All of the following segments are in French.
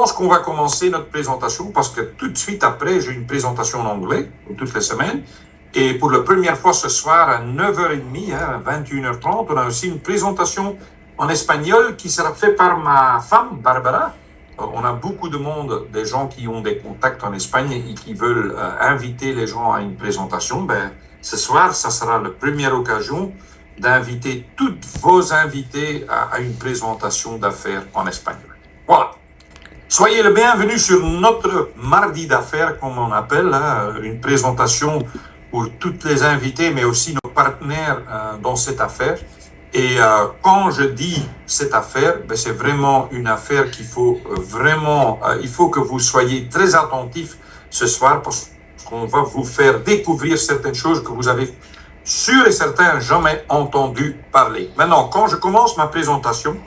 pense qu'on va commencer notre présentation parce que tout de suite après, j'ai une présentation en anglais, toutes les semaines. Et pour la première fois ce soir, à 9h30, à 21h30, on a aussi une présentation en espagnol qui sera faite par ma femme, Barbara. On a beaucoup de monde, des gens qui ont des contacts en Espagne et qui veulent inviter les gens à une présentation. Ce soir, ça sera la première occasion d'inviter toutes vos invités à une présentation d'affaires en espagnol. Voilà. Soyez le bienvenu sur notre mardi d'affaires, comme on appelle, une présentation pour toutes les invités, mais aussi nos partenaires dans cette affaire. Et quand je dis cette affaire, c'est vraiment une affaire qu'il faut vraiment, il faut que vous soyez très attentifs ce soir parce qu'on va vous faire découvrir certaines choses que vous avez sûr et certain jamais entendu parler. Maintenant, quand je commence ma présentation,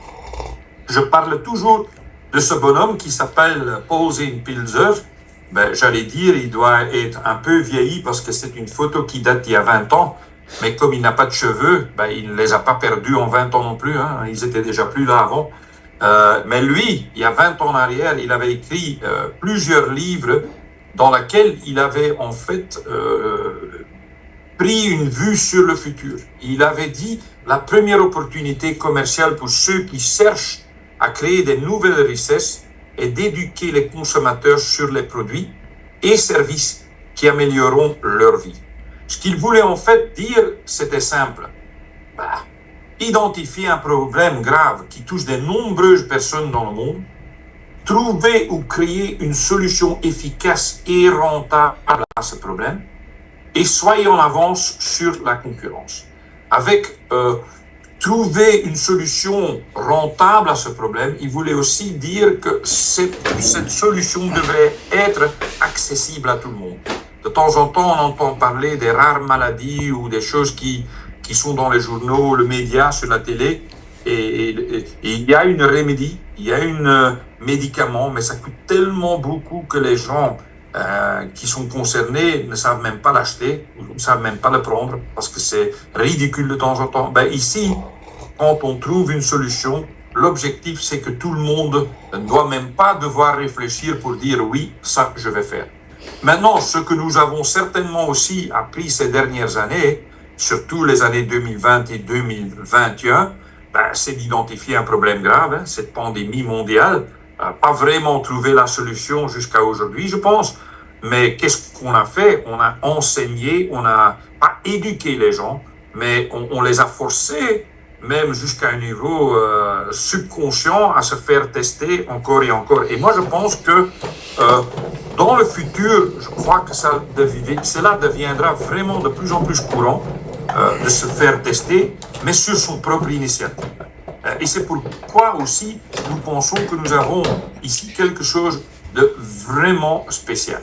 je parle toujours de ce bonhomme qui s'appelle Paul Pilzer. J'allais dire, il doit être un peu vieilli parce que c'est une photo qui date d'il y a 20 ans. Mais comme il n'a pas de cheveux, il ne les a pas perdus en 20 ans non plus. Ils étaient déjà plus là avant. Mais lui, il y a 20 ans en arrière, il avait écrit plusieurs livres dans lesquels il avait en fait pris une vue sur le futur. Il avait dit la première opportunité commerciale pour ceux qui cherchent à créer des nouvelles richesses est d'éduquer les consommateurs sur les produits et services qui amélioreront leur vie. Ce qu'il voulait en fait dire, c'était simple. Identifier un problème grave qui touche de nombreuses personnes dans le monde, trouver ou créer une solution efficace et rentable à ce problème, et soyez en avance sur la concurrence. Avec trouver une solution rentable à ce problème, il voulait aussi dire que cette solution devrait être accessible à tout le monde. De temps en temps, on entend parler des rares maladies ou des choses qui sont dans les journaux, le média, sur la télé. Et il y a une remède, il y a un médicament, mais ça coûte tellement beaucoup que les gens qui sont concernés ne savent même pas l'acheter, ne savent même pas le prendre, parce que c'est ridicule de temps en temps. Ici, quand on trouve une solution, l'objectif, c'est que tout le monde ne doit même pas devoir réfléchir pour dire oui, ça, je vais faire. Maintenant, ce que nous avons certainement aussi appris ces dernières années, surtout les années 2020 et 2021, c'est d'identifier un problème grave, cette pandémie mondiale. Pas vraiment trouvé la solution jusqu'à aujourd'hui, je pense. Mais qu'est-ce qu'on a fait? On a enseigné, on n'a pas éduqué les gens, mais on les a forcés, même jusqu'à un niveau subconscient, à se faire tester encore et encore. Et moi, je pense que dans le futur, je crois que cela deviendra vraiment de plus en plus courant de se faire tester, mais sur son propre initiative. Et c'est pourquoi aussi nous pensons que nous avons ici quelque chose de vraiment spécial.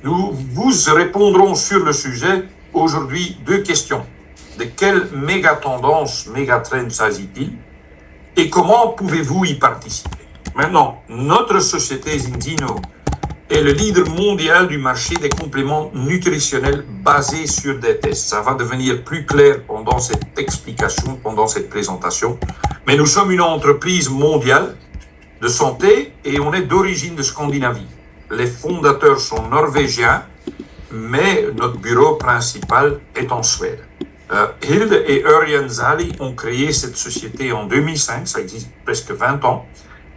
Nous vous répondrons sur le sujet aujourd'hui 2 questions. De quelle méga tendance, méga trend s'agit-il et comment pouvez-vous y participer? Maintenant, notre société Zinzino est le leader mondial du marché des compléments nutritionnels basés sur des tests. Ça va devenir plus clair pendant cette explication, pendant cette présentation. Mais nous sommes une entreprise mondiale de santé et on est d'origine de Scandinavie. Les fondateurs sont norvégiens, mais notre bureau principal est en Suède. Hilde et Örjan Zali ont créé cette société en 2005, ça existe presque 20 ans.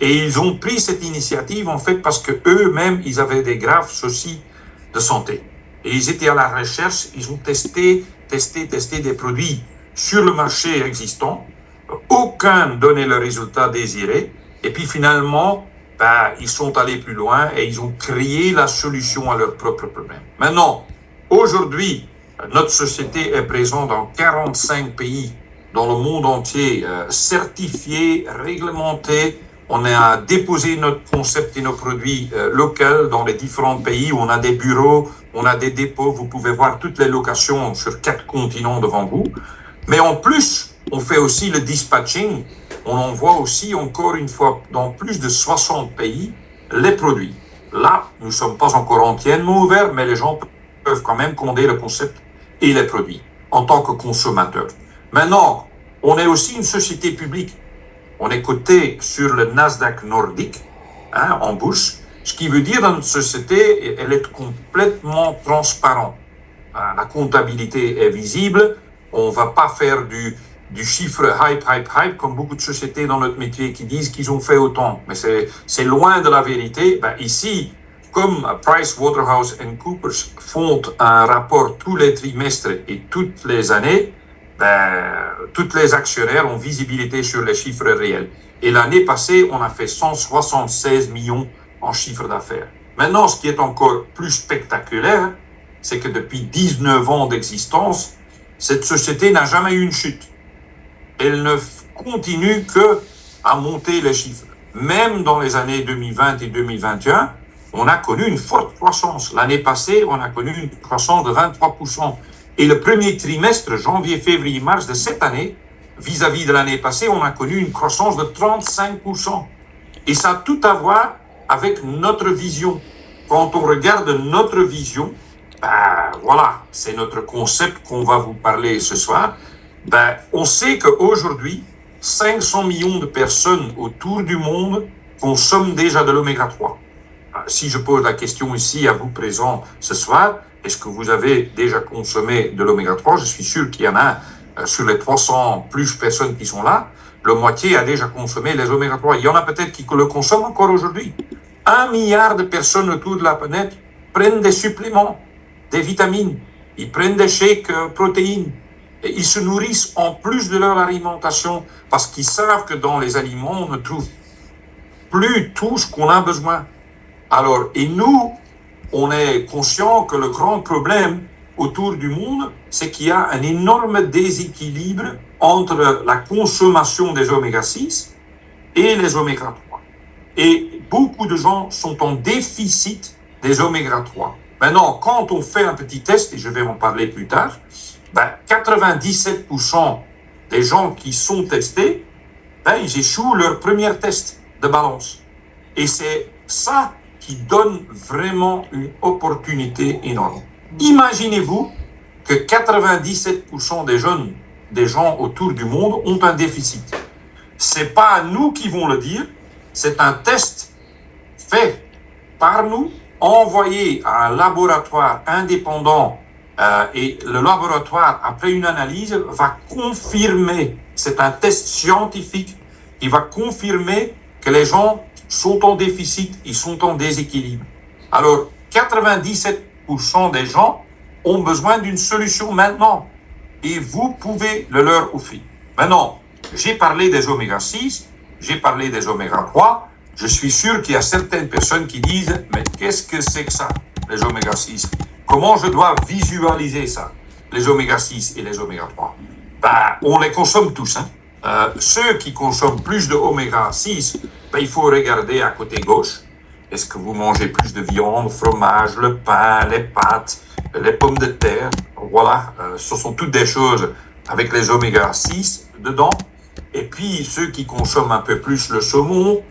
Et ils ont pris cette initiative en fait parce que eux-mêmes, ils avaient des graves soucis de santé. Et ils étaient à la recherche, ils ont testé des produits sur le marché existant. Aucun ne donnait le résultat désiré. Et puis finalement, ils sont allés plus loin et ils ont créé la solution à leur propre problème. Maintenant, aujourd'hui, notre société est présente dans 45 pays dans le monde entier, certifiés, réglementés. On a déposé notre concept et nos produits locaux dans les différents pays où on a des bureaux, on a des dépôts. Vous pouvez voir toutes les locations sur 4 continents devant vous. Mais en plus, on fait aussi le dispatching. On envoie aussi, encore une fois, dans plus de 60 pays, les produits. Là, nous ne sommes pas encore entièrement ouverts, mais les gens peuvent quand même commander le concept et les produits en tant que consommateurs. Maintenant, on est aussi une société publique. On est coté sur le Nasdaq nordique, en bourse, Ce qui veut dire dans notre société, elle est complètement transparente. La comptabilité est visible. On va pas faire du chiffre hype, comme beaucoup de sociétés dans notre métier qui disent qu'ils ont fait autant. Mais c'est loin de la vérité. Ben, ici, comme PricewaterhouseCoopers font un rapport tous les trimestres et toutes les années, ben, tous les actionnaires ont visibilité sur les chiffres réels. Et l'année passée, on a fait 176 millions en chiffre d'affaires. Maintenant, ce qui est encore plus spectaculaire, c'est que depuis 19 ans d'existence, cette société n'a jamais eu une chute. Elle ne continue que à monter les chiffres. Même dans les années 2020 et 2021, on a connu une forte croissance. L'année passée, on a connu une croissance de 23%. Et le premier trimestre, janvier, février, mars de cette année, vis-à-vis de l'année passée, on a connu une croissance de 35%. Et ça a tout à voir avec notre vision. Quand on regarde notre vision, ben voilà, c'est notre concept qu'on va vous parler ce soir. Ben, on sait qu'aujourd'hui, 500 millions de personnes autour du monde consomment déjà de l'oméga 3. Si je pose la question ici à vous présents ce soir, est-ce que vous avez déjà consommé de l'oméga 3? Je suis sûr qu'il y en a sur les 300 plus personnes qui sont là, la moitié a déjà consommé les oméga 3. Il y en a peut-être qui le consomment encore aujourd'hui. 1 milliard de personnes autour de la planète prennent des suppléments, des vitamines, ils prennent des shakes protéines. Et ils se nourrissent en plus de leur alimentation parce qu'ils savent que dans les aliments, on ne trouve plus tout ce qu'on a besoin. Alors, et nous, on est conscient que le grand problème autour du monde, c'est qu'il y a un énorme déséquilibre entre la consommation des oméga 6 et les oméga 3. Et beaucoup de gens sont en déficit des oméga 3. Maintenant, quand on fait un petit test, et je vais en parler plus tard, ben 97% des gens qui sont testés, ben, ils échouent leur premier test de balance. Et c'est ça qui donne vraiment une opportunité énorme. Imaginez-vous que 97% des gens autour du monde ont un déficit. C'est pas nous qui vont le dire, c'est un test fait par nous, envoyé à un laboratoire indépendant et le laboratoire, après une analyse, va confirmer, c'est un test scientifique, qui va confirmer que les gens sont en déficit, ils sont en déséquilibre. Alors, 97% des gens ont besoin d'une solution maintenant et vous pouvez le leur offrir. Maintenant, j'ai parlé des oméga 6, j'ai parlé des oméga 3, je suis sûr qu'il y a certaines personnes qui disent « Mais qu'est-ce que c'est que ça, les oméga 6 ? Comment je dois visualiser ça, les oméga 6 et les oméga 3 ?» Ben, on les consomme tous. Ceux qui consomment plus de oméga 6, ben, il faut regarder à côté gauche. Est-ce que vous mangez plus de viande, fromage, le pain, les pâtes, les pommes de terre? Voilà, ce sont toutes des choses avec les oméga 6 dedans. Et puis, ceux qui consomment un peu plus le saumon,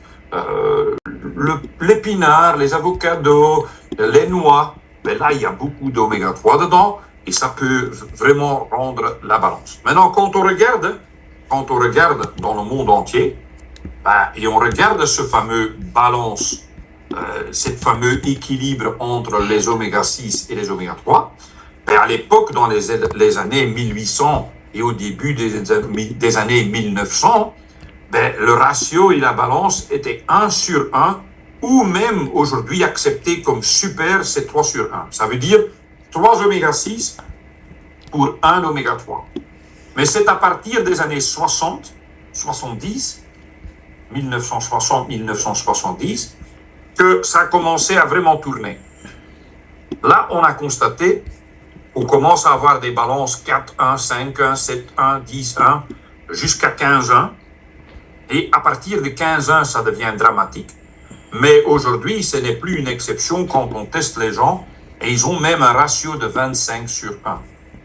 l'épinard, les avocados, les noix, ben là, il y a beaucoup d'oméga 3 dedans et ça peut vraiment rendre la balance. Maintenant, quand on regarde dans le monde entier, ben, et on regarde ce fameux balance, cet fameux équilibre entre les oméga 6 et les oméga 3, ben, à l'époque, dans les années 1800 et au début des années 1900, ben, le ratio et la balance étaient 1 sur 1, ou même aujourd'hui accepté comme super, c'est 3 sur 1. Ça veut dire 3 oméga 6 pour 1 oméga 3. Mais c'est à partir des années 60, 70, 1960-1970, que ça a commencé à vraiment tourner. Là, on a constaté qu'on commence à avoir des balances 4-1, 5-1, 7-1, 10-1, jusqu'à 15-1. Et à partir de 15-1, ça devient dramatique. Mais aujourd'hui, ce n'est plus une exception quand on teste les gens, et ils ont même un ratio de 25 sur 1.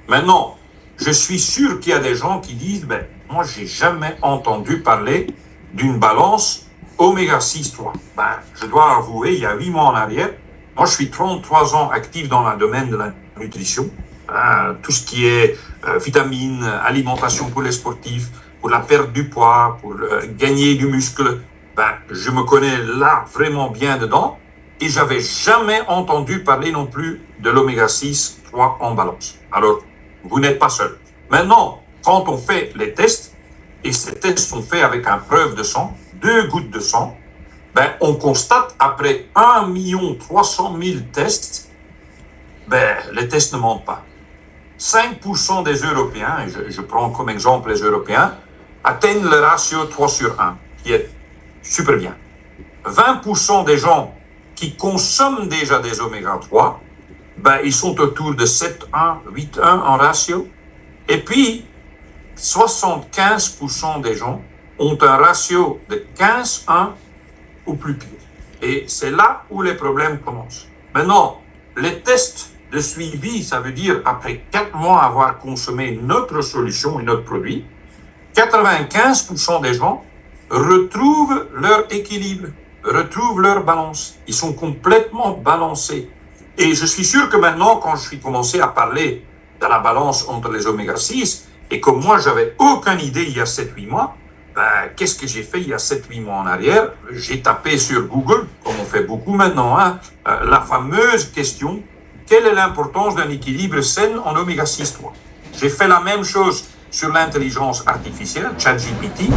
Maintenant, je suis sûr qu'il y a des gens qui disent, ben, moi, j'ai jamais entendu parler d'une balance oméga 6-3. Ben, je dois avouer, il y a 8 mois en arrière, moi, je suis 33 ans actif dans le domaine de la nutrition, tout ce qui est vitamines, alimentation pour les sportifs, pour la perte du poids, pour gagner du muscle, ben, je me connais là vraiment bien dedans. et j'avais jamais entendu parler non plus de l'oméga 6, 3 en balance. Alors, vous n'êtes pas seul. Maintenant, quand on fait les tests, et ces tests sont faits avec un preuve de sang, 2 gouttes de sang, ben, on constate après 1 300 000 tests, ben, les tests ne mentent pas. 5% des Européens, et je prends comme exemple les Européens, atteignent le ratio 3 sur 1, qui est super bien. 20% des gens qui consomment déjà des oméga 3, ben, ils sont autour de 7,1, 8,1 en ratio. Et puis, 75% des gens ont un ratio de 15,1 ou plus pire. Et c'est là où les problèmes commencent. Maintenant, les tests de suivi, ça veut dire après 4 mois avoir consommé notre solution et notre produit, 95% des gens retrouvent leur équilibre, retrouvent leur balance. Ils sont complètement balancés. Et je suis sûr que maintenant, quand je suis commencé à parler de la balance entre les oméga 6, et que moi, j'avais aucune idée il y a 7-8 mois, ben, qu'est-ce que j'ai fait il y a 7-8 mois en arrière? J'ai tapé sur Google, comme on fait beaucoup maintenant, la fameuse question: quelle est l'importance d'un équilibre sain en oméga 6-3? J'ai fait la même chose sur l'intelligence artificielle, ChatGPT,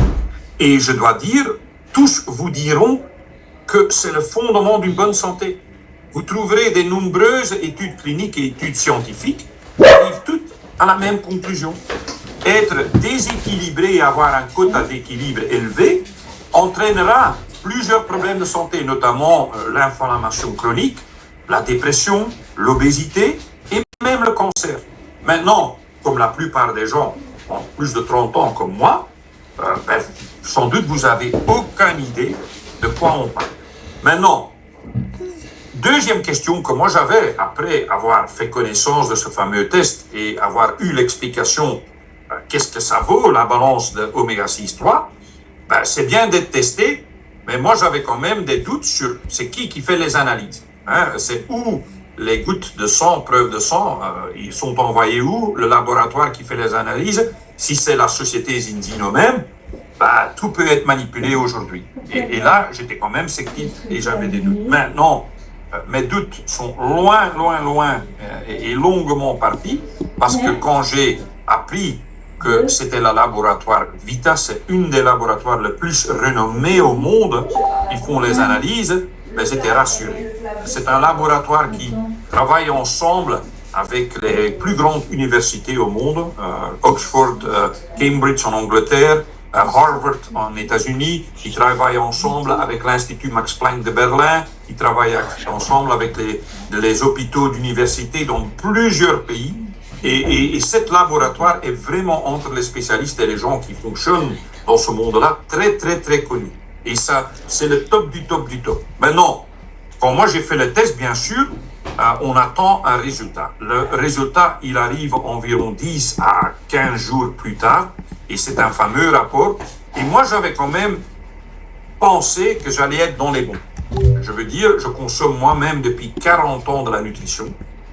et je dois dire, tous vous diront que c'est le fondement d'une bonne santé. Vous trouverez de nombreuses études cliniques et études scientifiques qui arrivent toutes à la même conclusion. Être déséquilibré et avoir un quota d'équilibre élevé entraînera plusieurs problèmes de santé, notamment l'inflammation chronique, la dépression, l'obésité et même le cancer. Maintenant, comme la plupart des gens ont plus de 30 ans comme moi, ben, sans doute vous n'avez aucune idée de quoi on parle. Maintenant, deuxième question que moi j'avais, après avoir fait connaissance de ce fameux test et avoir eu l'explication qu'est-ce que ça vaut, la balance de oméga 6-3, ben, c'est bien d'être testé, mais moi j'avais quand même des doutes sur c'est qui fait les analyses. C'est où les gouttes de sang, preuves de sang, ils sont envoyés où, le laboratoire qui fait les analyses. Si c'est la société Zinzino même, ben, tout peut être manipulé aujourd'hui. Et là, j'étais quand même sceptique et j'avais des doutes. Maintenant, mes doutes sont loin et longuement partis, parce que quand j'ai appris que c'était le laboratoire Vita, c'est une des laboratoires les plus renommés au monde qui font les analyses, ben, j'étais rassuré. C'est un laboratoire qui travaille ensemble avec les plus grandes universités au monde, Oxford, Cambridge en Angleterre, Harvard en États-Unis. Ils travaillent ensemble avec l'Institut Max Planck de Berlin. Ils travaillent ensemble avec les hôpitaux d'université dans plusieurs pays. Et cet laboratoire est vraiment entre les spécialistes et les gens qui fonctionnent dans ce monde-là très connu. Et ça, c'est le top du top du top. Maintenant, quand moi j'ai fait le test, bien sûr, on attend un résultat. Le résultat, il arrive environ 10 à 15 jours plus tard, et c'est un fameux rapport. Et moi, j'avais quand même pensé que j'allais être dans les bons. Je veux dire, je consomme moi-même depuis 40 ans de la nutrition.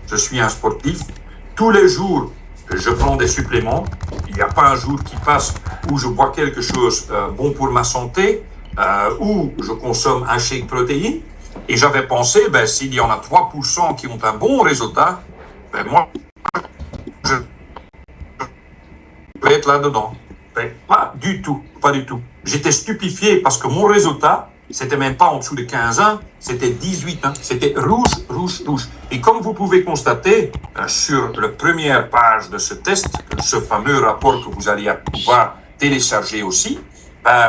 Je suis un sportif. Tous les jours, je prends des suppléments. Il n'y a pas un jour qui passe où je bois quelque chose bon pour ma santé, où je consomme un shake protéine. Et j'avais pensé, ben, s'il y en a 3% qui ont un bon résultat, ben, moi, je vais être là-dedans. Ben, pas du tout. J'étais stupéfié parce que mon résultat, c'était même pas en dessous de 15 ans, c'était 18 ans. C'était rouge. Et comme vous pouvez constater, sur la première page de ce test, ce fameux rapport que vous allez pouvoir télécharger aussi,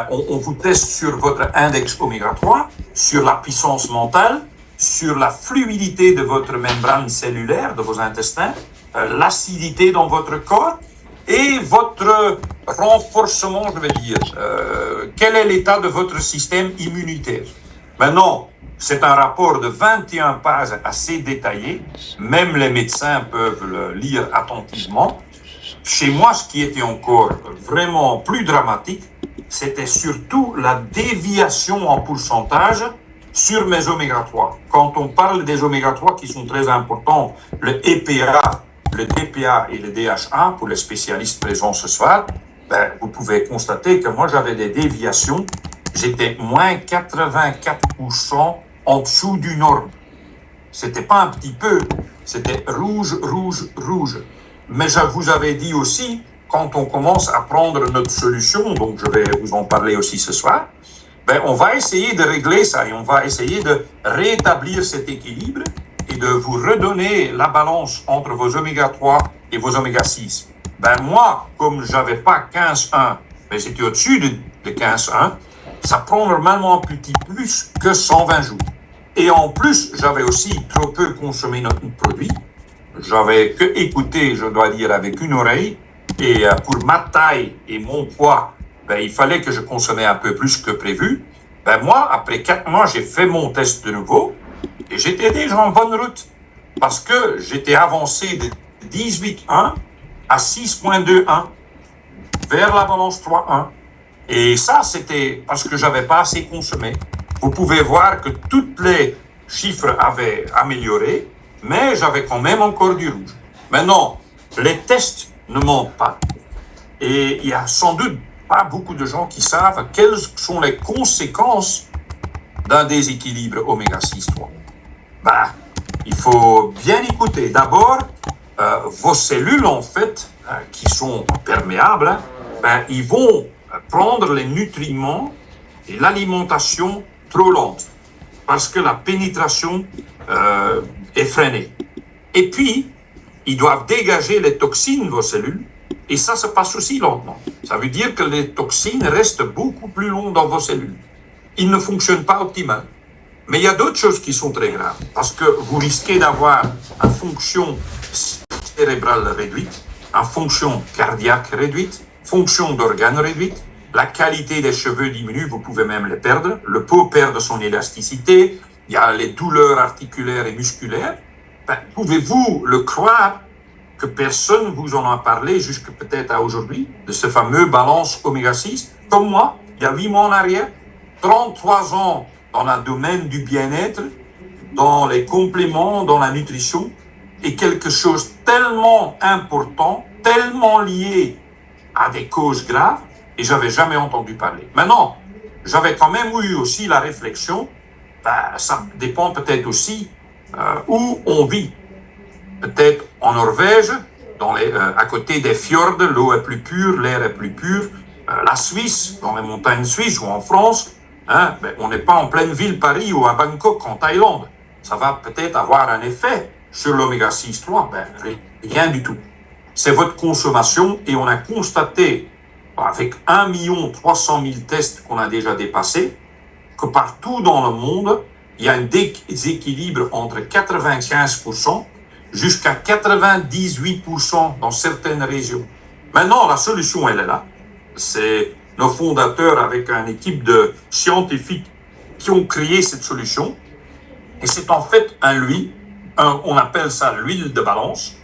on vous teste sur votre index oméga 3, sur la puissance mentale, sur la fluidité de votre membrane cellulaire, de vos intestins, l'acidité dans votre corps et votre renforcement, je vais dire. Quel est l'état de votre système immunitaire? Maintenant, c'est un rapport de 21 pages assez détaillé. Même les médecins peuvent le lire attentivement. Chez moi, ce qui était encore vraiment plus dramatique, c'était surtout la déviation en pourcentage sur mes oméga 3. Quand on parle des oméga 3 qui sont très importants, le EPA, le DPA et le DHA, pour les spécialistes présents ce soir, ben, vous pouvez constater que moi j'avais des déviations. J'étais moins 84% en dessous du norme. C'était pas un petit peu, c'était rouge, rouge, rouge. Mais je vous avais dit aussi, quand on commence à prendre notre solution, donc je vais vous en parler aussi ce soir, ben on va essayer de régler ça et on va essayer de rétablir cet équilibre et de vous redonner la balance entre vos oméga 3 et vos oméga 6. Ben moi, comme j'avais pas 15,1, mais c'était au-dessus de 15,1, ça prend normalement un petit plus que 120 jours. Et en plus, j'avais aussi trop peu consommé notre produit. J'avais que écouté, je dois dire, avec une oreille. Et pour ma taille et mon poids, ben, il fallait que je consommais un peu plus que prévu. Ben, moi, après 4 mois, j'ai fait mon test de nouveau. Et j'étais déjà en bonne route. Parce que j'étais avancé de 18,1 à 6,21 vers la balance 3,1. Et ça, c'était parce que j'avais pas assez consommé. Vous pouvez voir que tous les chiffres avaient amélioré, mais j'avais quand même encore du rouge. Maintenant, les tests ne mentent pas. Et il y a sans doute pas beaucoup de gens qui savent quelles sont les conséquences d'un déséquilibre oméga 6,3. Ben, il faut bien écouter. D'abord, vos cellules, en fait, qui sont perméables, ben, ils vont prendre les nutriments et l'alimentation trop lente parce que la pénétration est freinée. Et puis, ils doivent dégager les toxines, vos cellules, et ça se passe aussi lentement. Ça veut dire que les toxines restent beaucoup plus longues dans vos cellules. Ils ne fonctionnent pas optimalement. Mais il y a d'autres choses qui sont très graves, parce que vous risquez d'avoir une fonction cérébrale réduite, une fonction cardiaque réduite, fonction d'organes réduite, la qualité des cheveux diminue, vous pouvez même les perdre, le peau perd son élasticité, il y a les douleurs articulaires et musculaires. Ben, pouvez-vous le croire que personne vous en a parlé jusque peut-être à aujourd'hui, de ce fameux balance oméga 6? Comme moi, il y a 8 mois en arrière, 33 ans dans le domaine du bien-être, dans les compléments, dans la nutrition, et quelque chose tellement important, tellement lié à des causes graves, et j'avais jamais entendu parler. Maintenant, j'avais quand même eu aussi la réflexion, ben, ça dépend peut-être aussi où on vit. Peut-être en Norvège, à côté des fjords, l'eau est plus pure, l'air est plus pur. La Suisse, dans les montagnes suisses ou en France, hein, ben, on n'est pas en pleine ville Paris ou à Bangkok en Thaïlande. Ça va peut-être avoir un effet sur l'oméga 6,3. Ben, rien du tout. C'est votre consommation et on a constaté avec 1 300 000 tests qu'on a déjà dépassés, que partout dans le monde, il y a un déséquilibre entre 95% jusqu'à 98% dans certaines régions. Maintenant, la solution, elle est là. C'est nos fondateurs avec une équipe de scientifiques qui ont créé cette solution. Et c'est en fait un huile, on appelle ça l'huile de balance.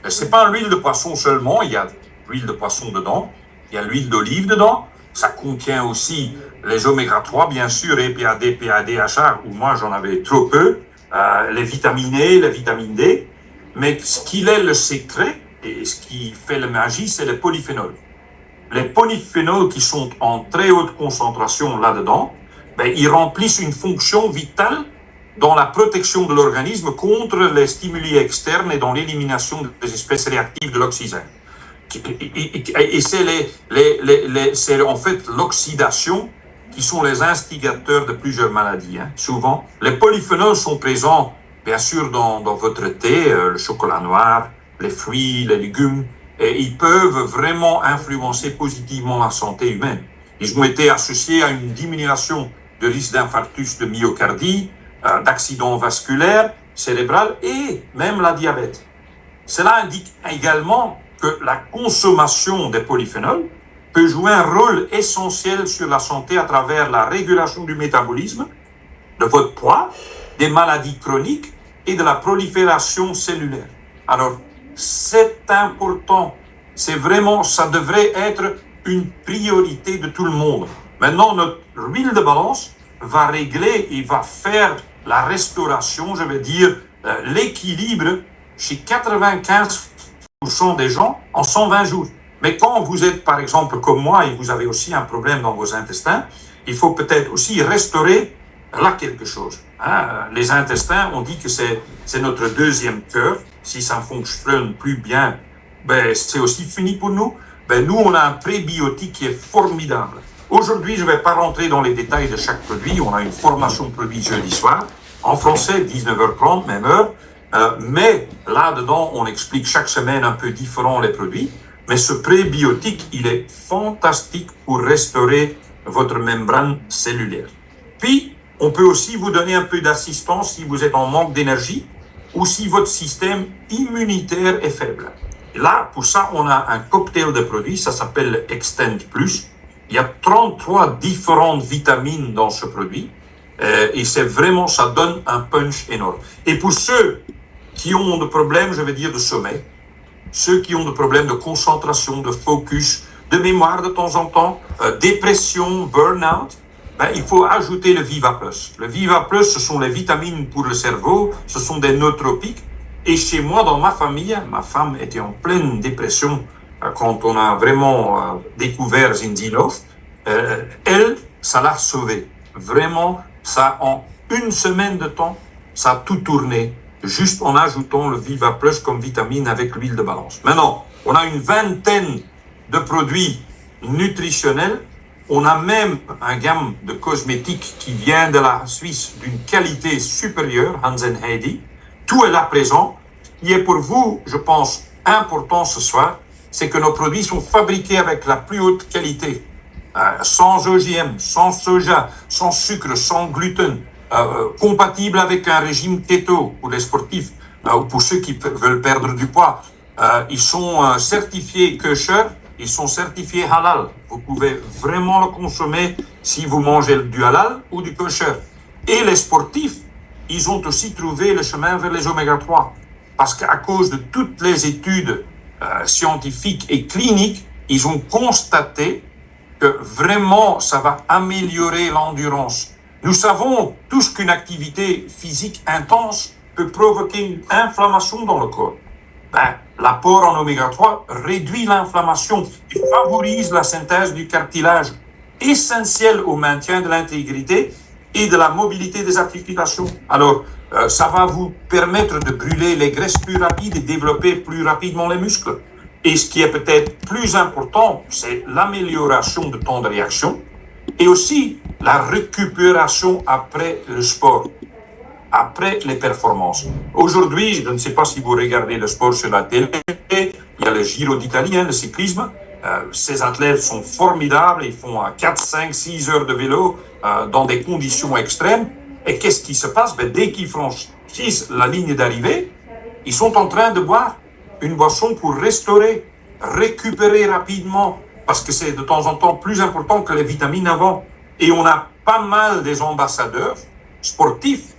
C'est pas l'huile de poisson seulement, il y a l'huile de poisson dedans, il y a l'huile d'olive dedans, ça contient aussi les oméga 3, bien sûr, EPA, DPA, DHA, où moi j'en avais trop peu, les vitamines E, les vitamines D, mais ce qu'il est le secret, et ce qui fait la magie, c'est les polyphénols. Les polyphénols qui sont en très haute concentration là-dedans, ben, ils remplissent une fonction vitale dans la protection de l'organisme contre les stimuli externes et dans l'élimination des espèces réactives de l'oxygène. Et c'est en fait l'oxydation qui sont les instigateurs de plusieurs maladies. Hein. Souvent, les polyphénols sont présents, bien sûr, dans votre thé, le chocolat noir, les fruits, les légumes, et ils peuvent vraiment influencer positivement la santé humaine. Ils ont été associés à une diminution de risque d'infarctus de myocardie, d'accidents vasculaires, cérébrales et même la diabète. Cela indique également que la consommation des polyphénols peut jouer un rôle essentiel sur la santé à travers la régulation du métabolisme, de votre poids, des maladies chroniques et de la prolifération cellulaire. Alors, c'est important. C'est vraiment, ça devrait être une priorité de tout le monde. Maintenant, notre huile de balance va régler et va faire la restauration, je vais dire, l'équilibre chez 95% des gens en 120 jours. Mais quand vous êtes, par exemple, comme moi, et vous avez aussi un problème dans vos intestins, il faut peut-être aussi restaurer là quelque chose. Hein, les intestins, on dit que c'est notre deuxième cœur. Si ça ne fonctionne plus bien, ben, c'est aussi fini pour nous. Ben, nous, on a un prébiotique qui est formidable. Aujourd'hui, je ne vais pas rentrer dans les détails de chaque produit. On a une formation produit jeudi soir, en français, 19h30, même heure. Mais là-dedans, on explique chaque semaine un peu différent les produits. Mais ce prébiotique, il est fantastique pour restaurer votre membrane cellulaire. Puis, on peut aussi vous donner un peu d'assistance si vous êtes en manque d'énergie ou si votre système immunitaire est faible. Et là, pour ça, on a un cocktail de produits, ça s'appelle Extend Plus. Il y a 33 différentes vitamines dans ce produit et c'est vraiment, ça donne un punch énorme. Et pour ceux qui ont des problèmes, je vais dire, de sommeil, ceux qui ont des problèmes de concentration, de focus, de mémoire de temps en temps, dépression, burn-out, ben, il faut ajouter le Viva Plus. Le Viva Plus, ce sont les vitamines pour le cerveau, ce sont des nootropiques. Et chez moi, dans ma famille, ma femme était en pleine dépression quand on a vraiment découvert Zinzilov. Elle, ça l'a sauvée. Vraiment, ça, en une semaine de temps, ça a tout tourné, juste en ajoutant le Viva Plus comme vitamine avec l'huile de balance. Maintenant, on a une vingtaine de produits nutritionnels. On a même un gamme de cosmétiques qui vient de la Suisse d'une qualité supérieure, Hansen Heidi. Tout est là présent. Ce qui est pour vous, je pense, important ce soir, c'est que nos produits sont fabriqués avec la plus haute qualité. Sans OGM, sans soja, sans sucre, sans gluten, compatible avec un régime keto pour les sportifs ou pour ceux qui veulent perdre du poids. Ils sont certifiés kosher, ils sont certifiés halal. Vous pouvez vraiment le consommer si vous mangez du halal ou du kosher. Et les sportifs, ils ont aussi trouvé le chemin vers les oméga 3. Parce qu'à cause de toutes les études scientifiques et cliniques, ils ont constaté que vraiment, ça va améliorer l'endurance. Nous savons tous qu'une activité physique intense peut provoquer une inflammation dans le corps. Ben, l'apport en oméga 3 réduit l'inflammation et favorise la synthèse du cartilage, essentiel au maintien de l'intégrité et de la mobilité des articulations. Alors, ça va vous permettre de brûler les graisses plus rapides et développer plus rapidement les muscles. Et ce qui est peut-être plus important, c'est l'amélioration du temps de réaction et aussi la récupération après le sport, après les performances. Aujourd'hui, je ne sais pas si vous regardez le sport sur la télé, il y a le Giro d'Italie, le cyclisme. Ces athlètes sont formidables, ils font 4, 5, 6 heures de vélo dans des conditions extrêmes. Et qu'est-ce qui se passe? Ben, dès qu'ils franchissent la ligne d'arrivée, ils sont en train de boire une boisson pour restaurer, récupérer rapidement, parce que c'est de temps en temps plus important que les vitamines avant. Et on a pas mal des ambassadeurs sportifs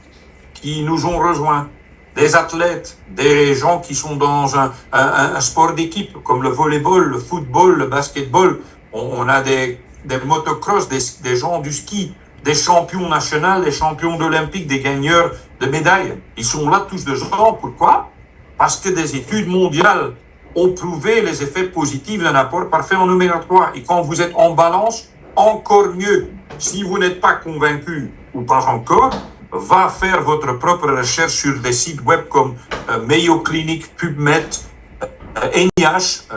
qui nous ont rejoints, des athlètes, des gens qui sont dans un sport d'équipe, comme le volleyball, le football, le basketball. On a des motocross, des gens du ski, des champions nationaux, des champions olympiques, des gagneurs de médailles. Ils sont là tous deux ans. Pourquoi? Parce que des études mondiales ont prouvé les effets positifs d'un apport parfait en oméga 3. Et quand vous êtes en balance, encore mieux. Si vous n'êtes pas convaincu ou pas encore, va faire votre propre recherche sur des sites web comme Mayo Clinic, PubMed, NIH,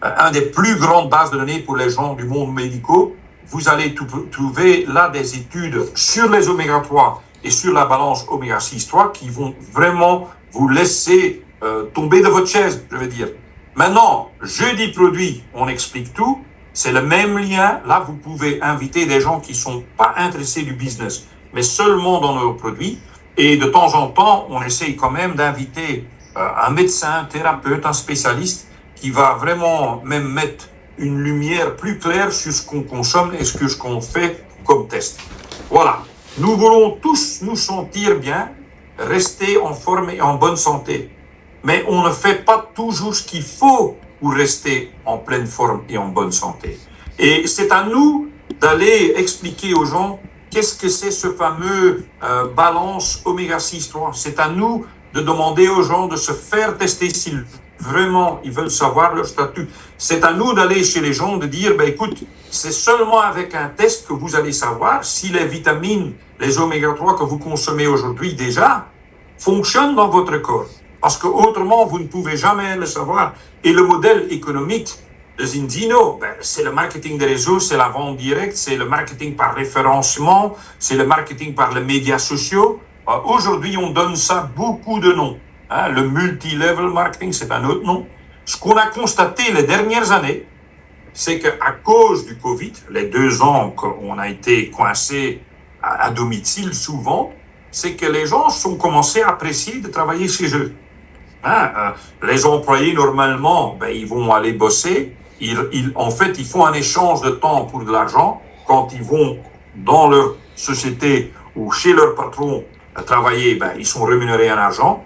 un des plus grandes bases de données pour les gens du monde médical. Vous allez trouver là des études sur les oméga 3 et sur la balance oméga 6-3 qui vont vraiment vous laisser tomber de votre chaise, je veux dire. Maintenant, jeudi produit, on explique tout. C'est le même lien. Là, vous pouvez inviter des gens qui sont pas intéressés du business, mais seulement dans nos produits. Et de temps en temps, on essaye quand même d'inviter un médecin, un thérapeute, un spécialiste qui va vraiment même mettre une lumière plus claire sur ce qu'on consomme et ce qu'on fait comme test. Voilà. Nous voulons tous nous sentir bien, rester en forme et en bonne santé. Mais on ne fait pas toujours ce qu'il faut pour rester en pleine forme et en bonne santé. Et c'est à nous d'aller expliquer aux gens qu'est-ce que c'est ce fameux balance oméga 6-3. C'est à nous de demander aux gens de se faire tester s'ils Vraiment, ils veulent savoir leur statut. C'est à nous d'aller chez les gens, de dire, ben écoute, c'est seulement avec un test que vous allez savoir si les vitamines, les oméga 3 que vous consommez aujourd'hui déjà fonctionnent dans votre corps. Parce que autrement, vous ne pouvez jamais le savoir. Et le modèle économique de Zinzino, ben, c'est le marketing des réseaux, c'est la vente directe, c'est le marketing par référencement, c'est le marketing par les médias sociaux. Aujourd'hui, on donne ça beaucoup de noms. Hein, le multi-level marketing, c'est un autre nom. Ce qu'on a constaté les dernières années, c'est qu'à cause du Covid, les 2 ans qu'on a été coincés à domicile souvent, c'est que les gens sont commencés à apprécier de travailler chez eux. Hein, les employés, normalement, ben, ils vont aller bosser. En fait, ils font un échange de temps pour de l'argent. Quand ils vont dans leur société ou chez leur patron travailler, ben, ils sont rémunérés en argent.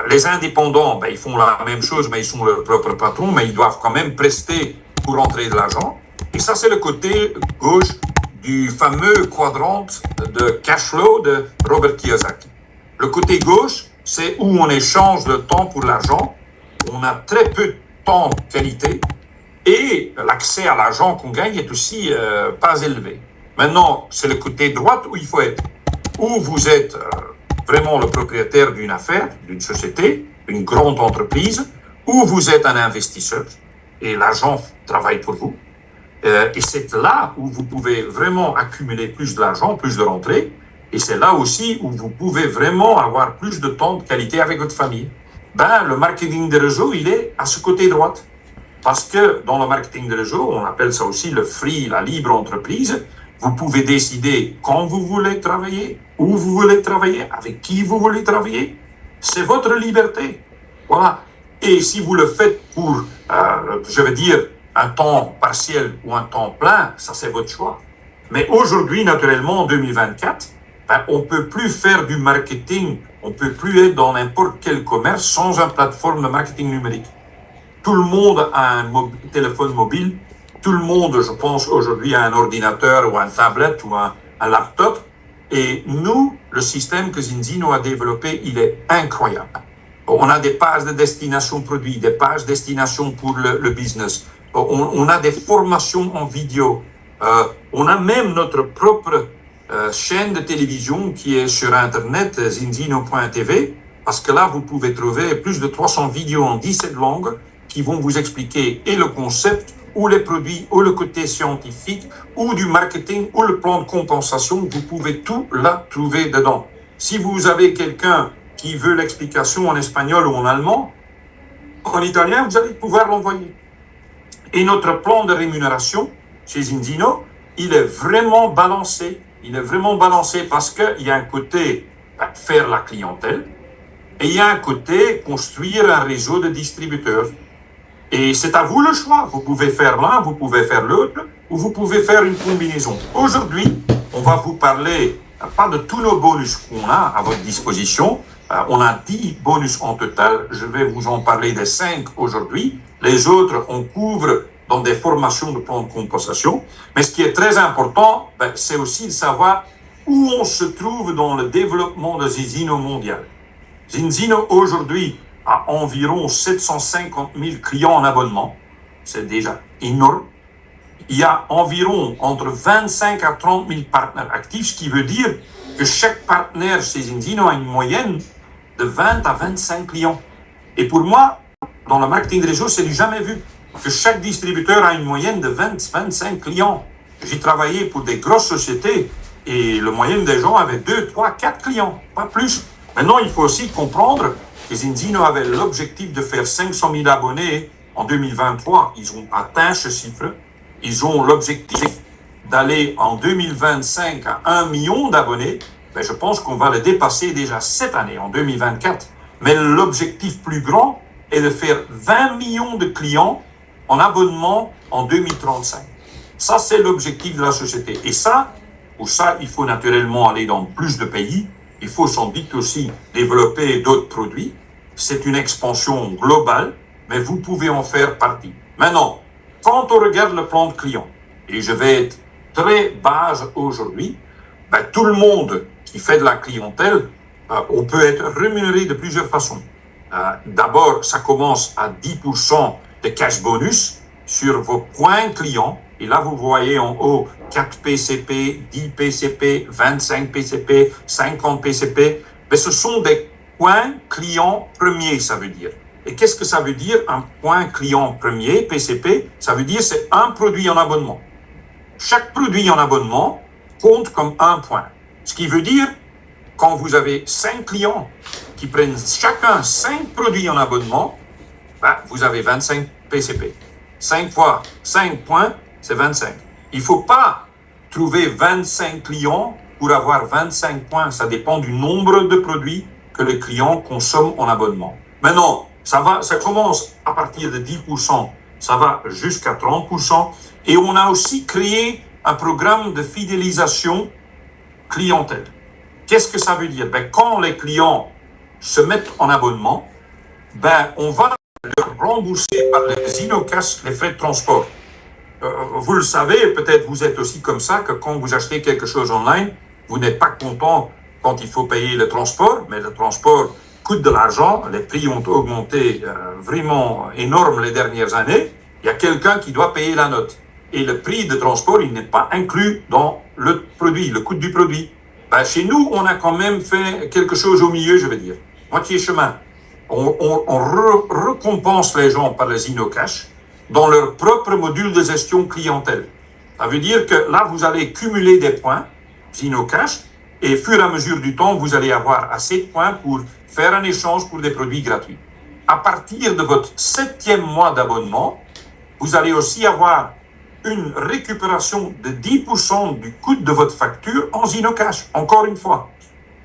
Les indépendants, ben, ils font la même chose, mais ils sont leur propre patron, mais ils doivent quand même prester pour rentrer de l'argent. Et ça, c'est le côté gauche du fameux quadrant de cash flow de Robert Kiyosaki. Le côté gauche, c'est où on échange le temps pour l'argent. On a très peu de temps de qualité et l'accès à l'argent qu'on gagne est aussi pas élevé. Maintenant, c'est le côté droite où il faut être. Où vous êtes vraiment le propriétaire d'une affaire, d'une société, d'une grande entreprise, ou vous êtes un investisseur et l'argent travaille pour vous. Et c'est là où vous pouvez vraiment accumuler plus de l'argent, plus de rentrées. Et c'est là aussi où vous pouvez vraiment avoir plus de temps de qualité avec votre famille. Ben, le marketing des réseaux, il est à ce côté droite. Parce que dans le marketing des réseaux, on appelle ça aussi le free, la libre entreprise. Vous pouvez décider quand vous voulez travailler, où vous voulez travailler, avec qui vous voulez travailler. C'est votre liberté. Voilà. Et si vous le faites pour, je veux dire, un temps partiel ou un temps plein, ça c'est votre choix. Mais aujourd'hui, naturellement, en 2024, ben, on ne peut plus faire du marketing, on ne peut plus être dans n'importe quel commerce sans une plateforme de marketing numérique. Tout le monde a un téléphone mobile, tout le monde, je pense, aujourd'hui a un ordinateur ou un tablette ou un laptop. Et nous, le système que Zinzino a développé, il est incroyable. On a des pages de destination produits, des pages de destination pour le business. On a des formations en vidéo. On a même notre propre chaîne de télévision qui est sur Internet, zinzino.tv, parce que là, vous pouvez trouver plus de 300 vidéos en 17 langues qui vont vous expliquer et le concept, ou les produits, ou le côté scientifique, ou du marketing, ou le plan de compensation. Vous pouvez tout là trouver dedans. Si vous avez quelqu'un qui veut l'explication en espagnol ou en allemand, en italien, vous allez pouvoir l'envoyer. Et notre plan de rémunération chez Zinzino, il est vraiment balancé. Il est vraiment balancé parce qu'il y a un côté faire la clientèle et il y a un côté construire un réseau de distributeurs. Et c'est à vous le choix. Vous pouvez faire l'un, vous pouvez faire l'autre, ou vous pouvez faire une combinaison. Aujourd'hui, on va vous parler pas de tous nos bonus qu'on a à votre disposition. On a 10 bonus en total. Je vais vous en parler des 5 aujourd'hui. Les autres, on couvre dans des formations de plan de compensation. Mais ce qui est très important, c'est aussi de savoir où on se trouve dans le développement de Zinzino mondial. Zinzino, aujourd'hui, a environ 750 000 clients en abonnement. C'est déjà énorme. Il y a environ entre 25 à 30 000 partenaires actifs, ce qui veut dire que chaque partenaire chez Zinzino a une moyenne de 20 à 25 clients. Et pour moi, dans le marketing des réseaux, c'est du jamais vu que chaque distributeur a une moyenne de 20-25 clients. J'ai travaillé pour des grosses sociétés et la moyenne des gens avait 2, 3, 4 clients, pas plus. Maintenant, il faut aussi comprendre que Zinzino avait l'objectif de faire 500 000 abonnés en 2023. Ils ont atteint ce chiffre. Ils ont l'objectif d'aller en 2025 à 1 million d'abonnés. Mais je pense qu'on va le dépasser déjà cette année, en 2024. Mais l'objectif plus grand est de faire 20 millions de clients en abonnement en 2035. Ça, c'est l'objectif de la société. Et ça, pour ça, il faut naturellement aller dans plus de pays. Il faut sans doute aussi développer d'autres produits. C'est une expansion globale, mais vous pouvez en faire partie. Maintenant, quand on regarde le plan de client, et je vais être très base aujourd'hui, tout le monde qui fait de la clientèle, on peut être rémunéré de plusieurs façons. D'abord, ça commence à 10% de cash bonus sur vos points clients. Et là, vous voyez en haut 4 PCP, 10 PCP, 25 PCP, 50 PCP. Mais ce sont des points clients premiers, ça veut dire. Et qu'est-ce que ça veut dire, un point client premier, PCP? Ça veut dire c'est un produit en abonnement. Chaque produit en abonnement compte comme un point. Ce qui veut dire, quand vous avez 5 clients qui prennent chacun 5 produits en abonnement, ben, vous avez 25 PCP. 5 fois 5 points, c'est 25. Il ne faut pas trouver 25 clients pour avoir 25 points. Ça dépend du nombre de produits que le client consomme en abonnement. Maintenant, ça commence à partir de 10%, ça va jusqu'à 30%. Et on a aussi créé un programme de fidélisation clientèle. Qu'est-ce que ça veut dire? Ben, quand les clients se mettent en abonnement, ben, on va leur rembourser par les Inocash les frais de transport. Vous le savez, peut-être vous êtes aussi comme ça, que quand vous achetez quelque chose online, vous n'êtes pas content quand il faut payer le transport, mais le transport coûte de l'argent, les prix ont augmenté vraiment énorme les dernières années, il y a quelqu'un qui doit payer la note. Et le prix de transport, il n'est pas inclus dans le produit, le coût du produit. Ben, chez nous, on a quand même fait quelque chose au milieu, je veux dire. Moitié chemin. On récompense les gens par les Inocash dans leur propre module de gestion clientèle. Ça veut dire que là, vous allez cumuler des points, Inocash, et au fur et à mesure du temps, vous allez avoir assez de points pour faire un échange pour des produits gratuits. À partir de votre 7e mois d'abonnement, vous allez aussi avoir une récupération de 10% du coût de votre facture en Inocash, encore une fois.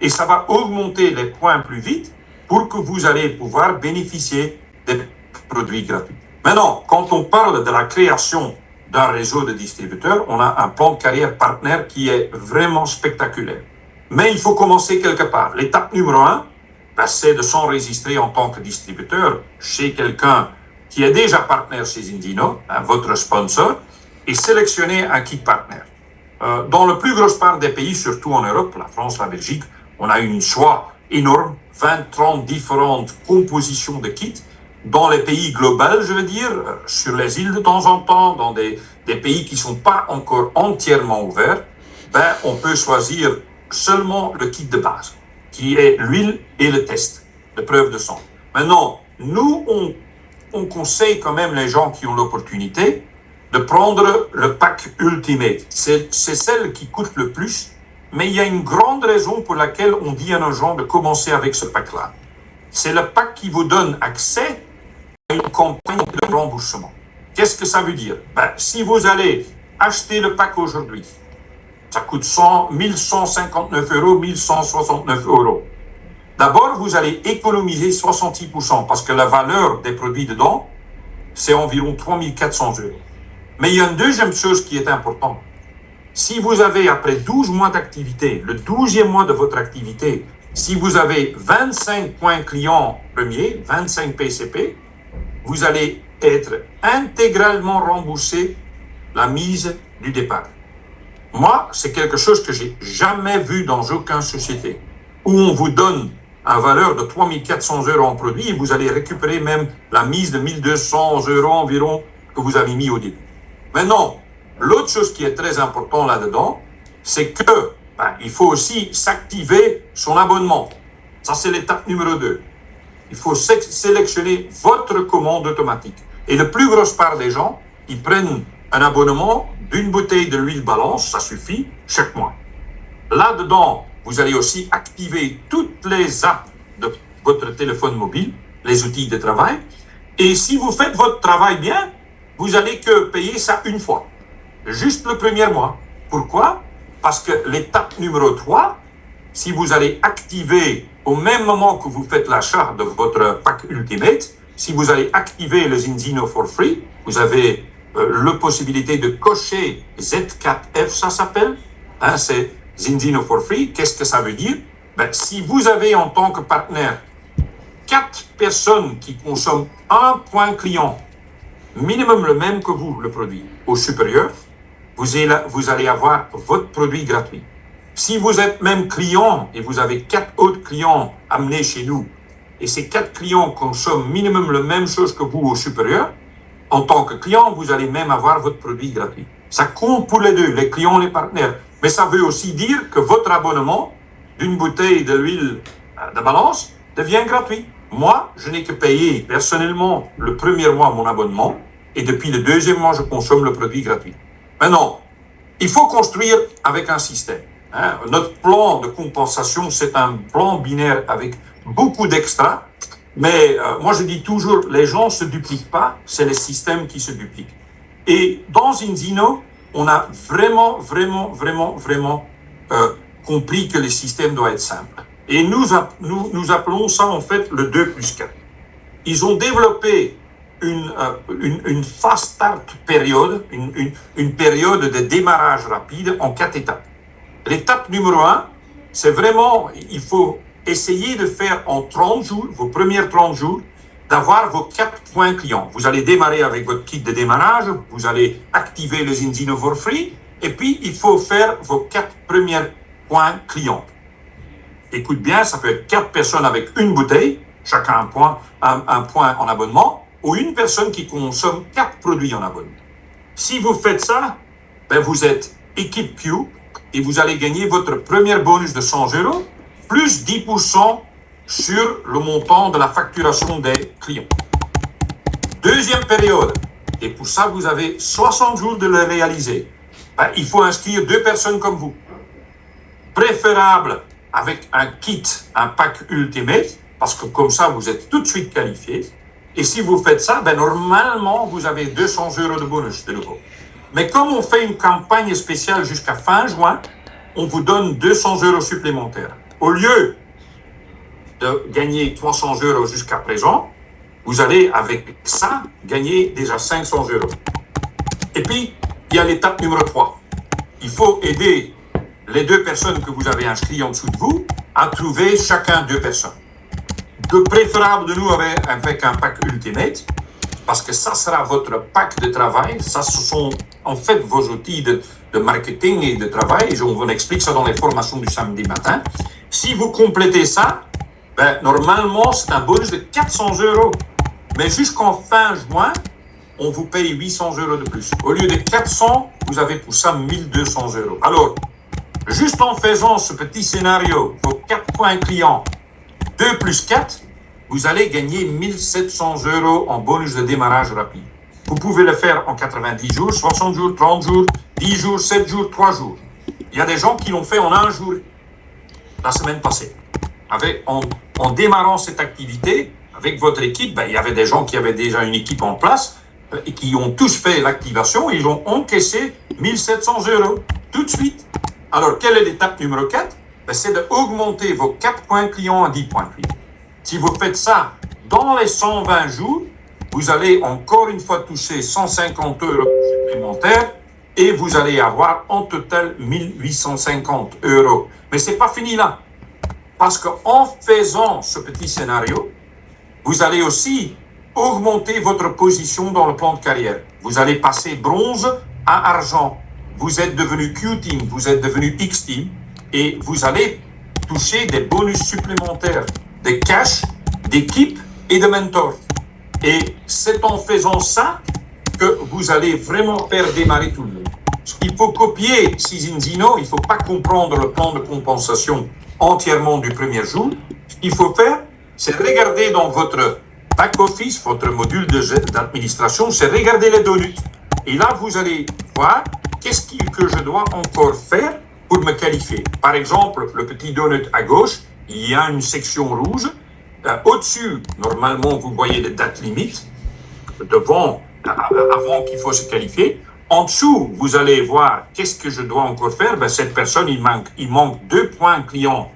Et ça va augmenter les points plus vite pour que vous allez pouvoir bénéficier des produits gratuits. Maintenant, quand on parle de la création d'un réseau de distributeurs, on a un plan de carrière partenaire qui est vraiment spectaculaire. Mais il faut commencer quelque part. L'étape numéro 1, ben, c'est de s'enregistrer en tant que distributeur chez quelqu'un qui est déjà partenaire chez Zinzino, hein, votre sponsor, et sélectionner un kit partenaire. Dans la plus grosse part des pays, surtout en Europe, la France, la Belgique, on a une choix énorme, 20-30 différentes compositions de kits. Dans les pays globaux, je veux dire, sur les îles de temps en temps, dans des pays qui ne sont pas encore entièrement ouverts, ben, on peut choisir seulement le kit de base, qui est l'huile et le test de preuve de sang. Maintenant, nous, on conseille quand même les gens qui ont l'opportunité de prendre le pack Ultimate. C'est celle qui coûte le plus, mais il y a une grande raison pour laquelle on dit à nos gens de commencer avec ce pack-là. C'est le pack qui vous donne accès à une campagne de remboursement. Qu'est-ce que ça veut dire? Ben, si vous allez acheter le pack aujourd'hui, ça coûte 1159 euros, 1169 euros. D'abord, vous allez économiser 66% parce que la valeur des produits dedans, c'est environ 3400 euros. Mais il y a une deuxième chose qui est importante. Si vous avez, après 12 mois d'activité, le 12e mois de votre activité, si vous avez 25 points clients premiers, 25 PCP, vous allez être intégralement remboursé la mise du départ. Moi, c'est quelque chose que j'ai jamais vu dans aucune société, où on vous donne une valeur de 3400 euros en produit et vous allez récupérer même la mise de 1200 euros environ que vous avez mis au début. Maintenant, l'autre chose qui est très importante là-dedans, c'est que il faut aussi s'activer son abonnement. Ça, c'est l'étape numéro 2. Il faut sélectionner votre commande automatique. Et la plus grosse part des gens, ils prennent un abonnement d'une bouteille de l'huile balance, ça suffit, chaque mois. Là-dedans, vous allez aussi activer toutes les apps de votre téléphone mobile, les outils de travail. Et si vous faites votre travail bien, vous allez que payer ça une fois. Juste le premier mois. Pourquoi? Parce que l'étape numéro 3, si vous allez activer au même moment que vous faites l'achat de votre pack Ultimate, si vous allez activer le Zinzino for free, vous avez la possibilité de cocher Z4F, ça s'appelle. Hein, c'est Zinzino for free. Qu'est-ce que ça veut dire? Ben, si vous avez en tant que partenaire 4 personnes qui consomment un point client, minimum le même que vous, le produit, au supérieur, vous allez avoir votre produit gratuit. Si vous êtes même client et vous avez 4 autres clients amenés chez nous et ces 4 clients consomment minimum la même chose que vous au supérieur, en tant que client, vous allez même avoir votre produit gratuit. Ça compte pour les deux, les clients et les partenaires. Mais ça veut aussi dire que votre abonnement d'une bouteille de l'huile de balance devient gratuit. Moi, je n'ai que payé personnellement le premier mois mon abonnement et depuis le deuxième mois, je consomme le produit gratuit. Maintenant, il faut construire avec un système. Notre plan de compensation, c'est un plan binaire avec beaucoup d'extras. Mais moi, je dis toujours, les gens ne se dupliquent pas, c'est les systèmes qui se dupliquent. Et dans Inzino, on a vraiment compris que le système doit être simple. Et nous appelons ça en fait le 2+4. Ils ont développé une fast start période, une période de démarrage rapide en 4 étapes. L'étape numéro 1, c'est vraiment, il faut essayer de faire en 30 jours, vos premiers 30 jours, d'avoir vos 4 points clients. Vous allez démarrer avec votre kit de démarrage, vous allez activer le Inzino for free, et puis il faut faire vos 4 premiers points clients. Écoute bien, ça peut être 4 personnes avec une bouteille, chacun un point en abonnement, ou une personne qui consomme 4 produits en abonnement. Si vous faites ça, ben vous êtes équipe Q, et vous allez gagner votre premier bonus de 100 €, plus 10% sur le montant de la facturation des clients. Deuxième période, et pour ça, vous avez 60 jours de le réaliser. Ben, il faut inscrire 2 personnes comme vous. Préférable avec un kit, un pack Ultimate, parce que comme ça, vous êtes tout de suite qualifié. Et si vous faites ça, ben, normalement, vous avez 200 € de bonus de nouveau. Mais comme on fait une campagne spéciale jusqu'à fin juin, on vous donne 200 € supplémentaires. Au lieu de gagner 300 € jusqu'à présent, vous allez avec ça gagner déjà 500 €. Et puis, il y a l'étape numéro 3. Il faut aider les 2 personnes que vous avez inscrites en dessous de vous à trouver chacun 2 personnes. De préférable de nous avec un pack Ultimate, parce que ça sera votre pack de travail. Ça, ce sont en fait vos outils de marketing et de travail. Et on vous explique ça dans les formations du samedi matin. Si vous complétez ça, ben, normalement, c'est un bonus de 400 €. Mais jusqu'en fin juin, on vous paye 800 € de plus. Au lieu de 400, vous avez pour ça 1200 €. Alors, juste en faisant ce petit scénario, vos 4 points clients, 2+4, vous allez gagner 1700 € en bonus de démarrage rapide. Vous pouvez le faire en 90 jours, 60 jours, 30 jours, 10 jours, 7 jours, 3 jours. Il y a des gens qui l'ont fait en 1 jour la semaine passée. En démarrant cette activité avec votre équipe, ben, il y avait des gens qui avaient déjà une équipe en place et qui ont tous fait l'activation et ils ont encaissé 1700 € tout de suite. Alors, quelle est l'étape numéro 4? Ben, c'est d'augmenter vos 4 points clients à 10 points clients. Si vous faites ça dans les 120 jours, vous allez encore une fois toucher 150 € supplémentaires et vous allez avoir en total 1850 €. Mais c'est pas fini là. Parce qu'en faisant ce petit scénario, vous allez aussi augmenter votre position dans le plan de carrière. Vous allez passer bronze à argent. Vous êtes devenu Q-Team, vous êtes devenu X-Team et vous allez toucher des bonus supplémentaires, des cash, d'équipe et de mentor. Et c'est en faisant ça que vous allez vraiment faire démarrer tout le monde. Il faut copier Inzino, il ne faut pas comprendre le plan de compensation entièrement du premier jour. Ce qu'il faut faire, c'est regarder dans votre back-office, votre module d'administration, c'est regarder les donuts. Et là, vous allez voir qu'est-ce que je dois encore faire pour me qualifier. Par exemple, le petit donut à gauche, il y a une section rouge. Au-dessus, normalement, vous voyez les dates limites, avant qu'il faut se qualifier. En dessous, vous allez voir qu'est-ce que je dois encore faire. Ben, cette personne, il manque 2 points clients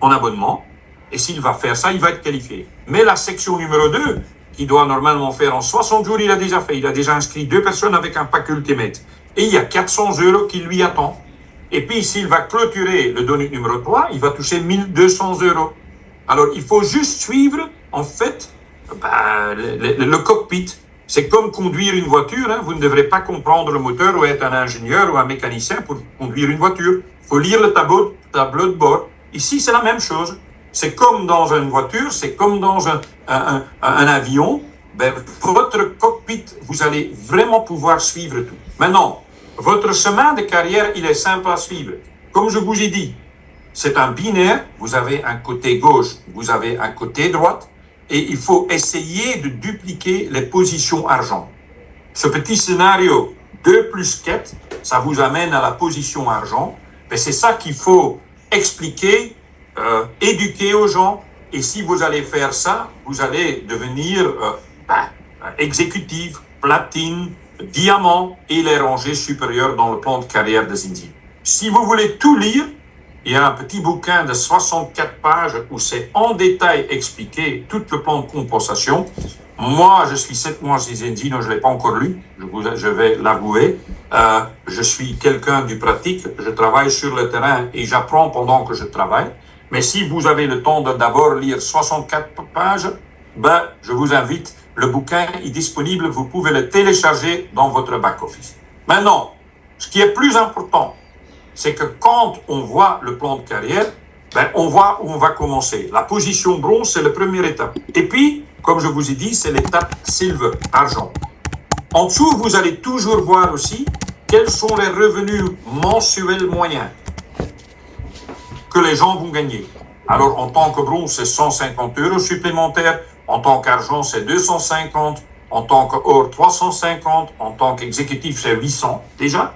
en abonnement. Et s'il va faire ça, il va être qualifié. Mais la section numéro 2, qu'il doit normalement faire en 60 jours, il a déjà fait. Il a déjà inscrit 2 personnes avec un pack Ultimate. Et il y a 400 € qui lui attend. Et puis, s'il va clôturer le donut numéro 3, il va toucher 1200 €. Alors, il faut juste suivre, en fait, le cockpit. C'est comme conduire une voiture. Hein. Vous ne devrez pas comprendre le moteur ou être un ingénieur ou un mécanicien pour conduire une voiture. Il faut lire le tableau de bord. Ici, c'est la même chose. C'est comme dans une voiture, c'est comme dans un avion. Ben, votre cockpit, vous allez vraiment pouvoir suivre tout. Maintenant, votre chemin de carrière, il est simple à suivre. Comme je vous ai dit, c'est un binaire. Vous avez un côté gauche, vous avez un côté droite. Et il faut essayer de dupliquer les positions argent. Ce petit scénario 2 plus 4, ça vous amène à la position argent. Mais c'est ça qu'il faut expliquer, éduquer aux gens. Et si vous allez faire ça, vous allez devenir exécutif, platine, diamant et les rangées supérieures dans le plan de carrière des Indiens. Si vous voulez tout lire, il y a un petit bouquin de 64 pages où c'est en détail expliqué tout le plan de compensation. Moi, je suis 7 mois chez Enzino, je ne l'ai pas encore lu, je vais l'avouer. Je suis quelqu'un du pratique, je travaille sur le terrain et j'apprends pendant que je travaille. Mais si vous avez le temps de d'abord lire 64 pages, ben, je vous invite, le bouquin est disponible, vous pouvez le télécharger dans votre back-office. Maintenant, ce qui est plus important, c'est que quand on voit le plan de carrière, ben, on voit où on va commencer. La position bronze, c'est la première étape. Et puis, comme je vous ai dit, c'est l'étape silver, argent. En dessous, vous allez toujours voir aussi quels sont les revenus mensuels moyens que les gens vont gagner. Alors, en tant que bronze, c'est 150 € supplémentaires. En tant qu'argent, c'est 250. En tant qu'or, 350. En tant qu'exécutif, c'est 800 déjà.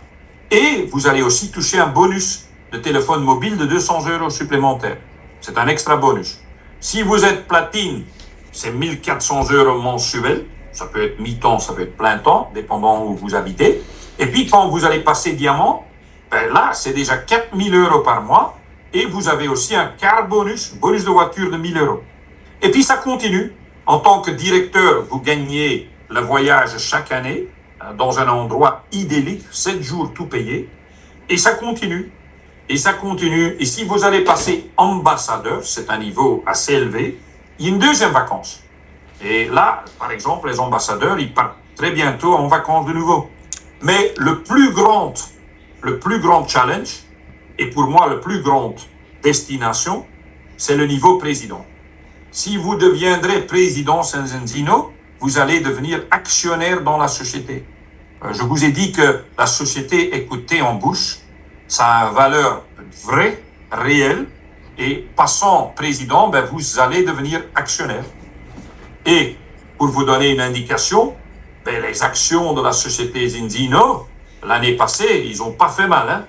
Et vous allez aussi toucher un bonus de téléphone mobile de 200 € supplémentaires. C'est un extra bonus. Si vous êtes platine, c'est 1400 € mensuels. Ça peut être mi-temps, ça peut être plein temps, dépendant où vous habitez. Et puis, quand vous allez passer diamant, ben là, c'est déjà 4000 € par mois. Et vous avez aussi un car bonus, bonus de voiture de 1000 €. Et puis, ça continue. En tant que directeur, vous gagnez le voyage chaque année dans un endroit idyllique, 7 jours tout payé. Et ça continue. Et ça continue. Et si vous allez passer ambassadeur, c'est un niveau assez élevé, il y a une deuxième vacance. Et là, par exemple, les ambassadeurs, ils partent très bientôt en vacances de nouveau. Mais le plus grand challenge, et pour moi le plus grande destination, c'est le niveau président. Si vous deviendrez président sans Enzino, vous allez devenir actionnaire dans la société. Je vous ai dit que la société est cotée en bourse, ça a une valeur vraie, réelle, et passant président, ben vous allez devenir actionnaire. Et pour vous donner une indication, ben les actions de la société Enzino, l'année passée, ils n'ont pas fait mal. Hein?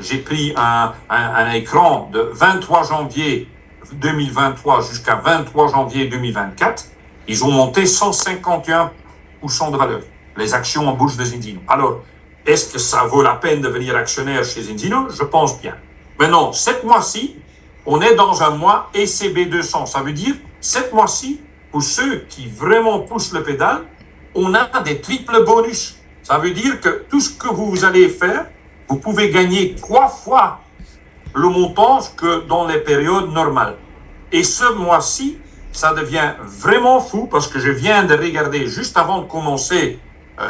J'ai pris un écran de 23 janvier 2023 jusqu'à 23 janvier 2024. Ils ont monté 151% de valeur, les actions en bourse de Enzino. Alors, est-ce que ça vaut la peine de devenir actionnaire chez Enzino? Je pense bien. Maintenant, cette mois-ci, on est dans un mois ECB 200. Ça veut dire, cette mois-ci, pour ceux qui vraiment poussent le pédale, on a des triples bonus. Ça veut dire que tout ce que vous allez faire, vous pouvez gagner 3 fois le montant que dans les périodes normales. Et ce mois-ci, ça devient vraiment fou parce que je viens de regarder juste avant de commencer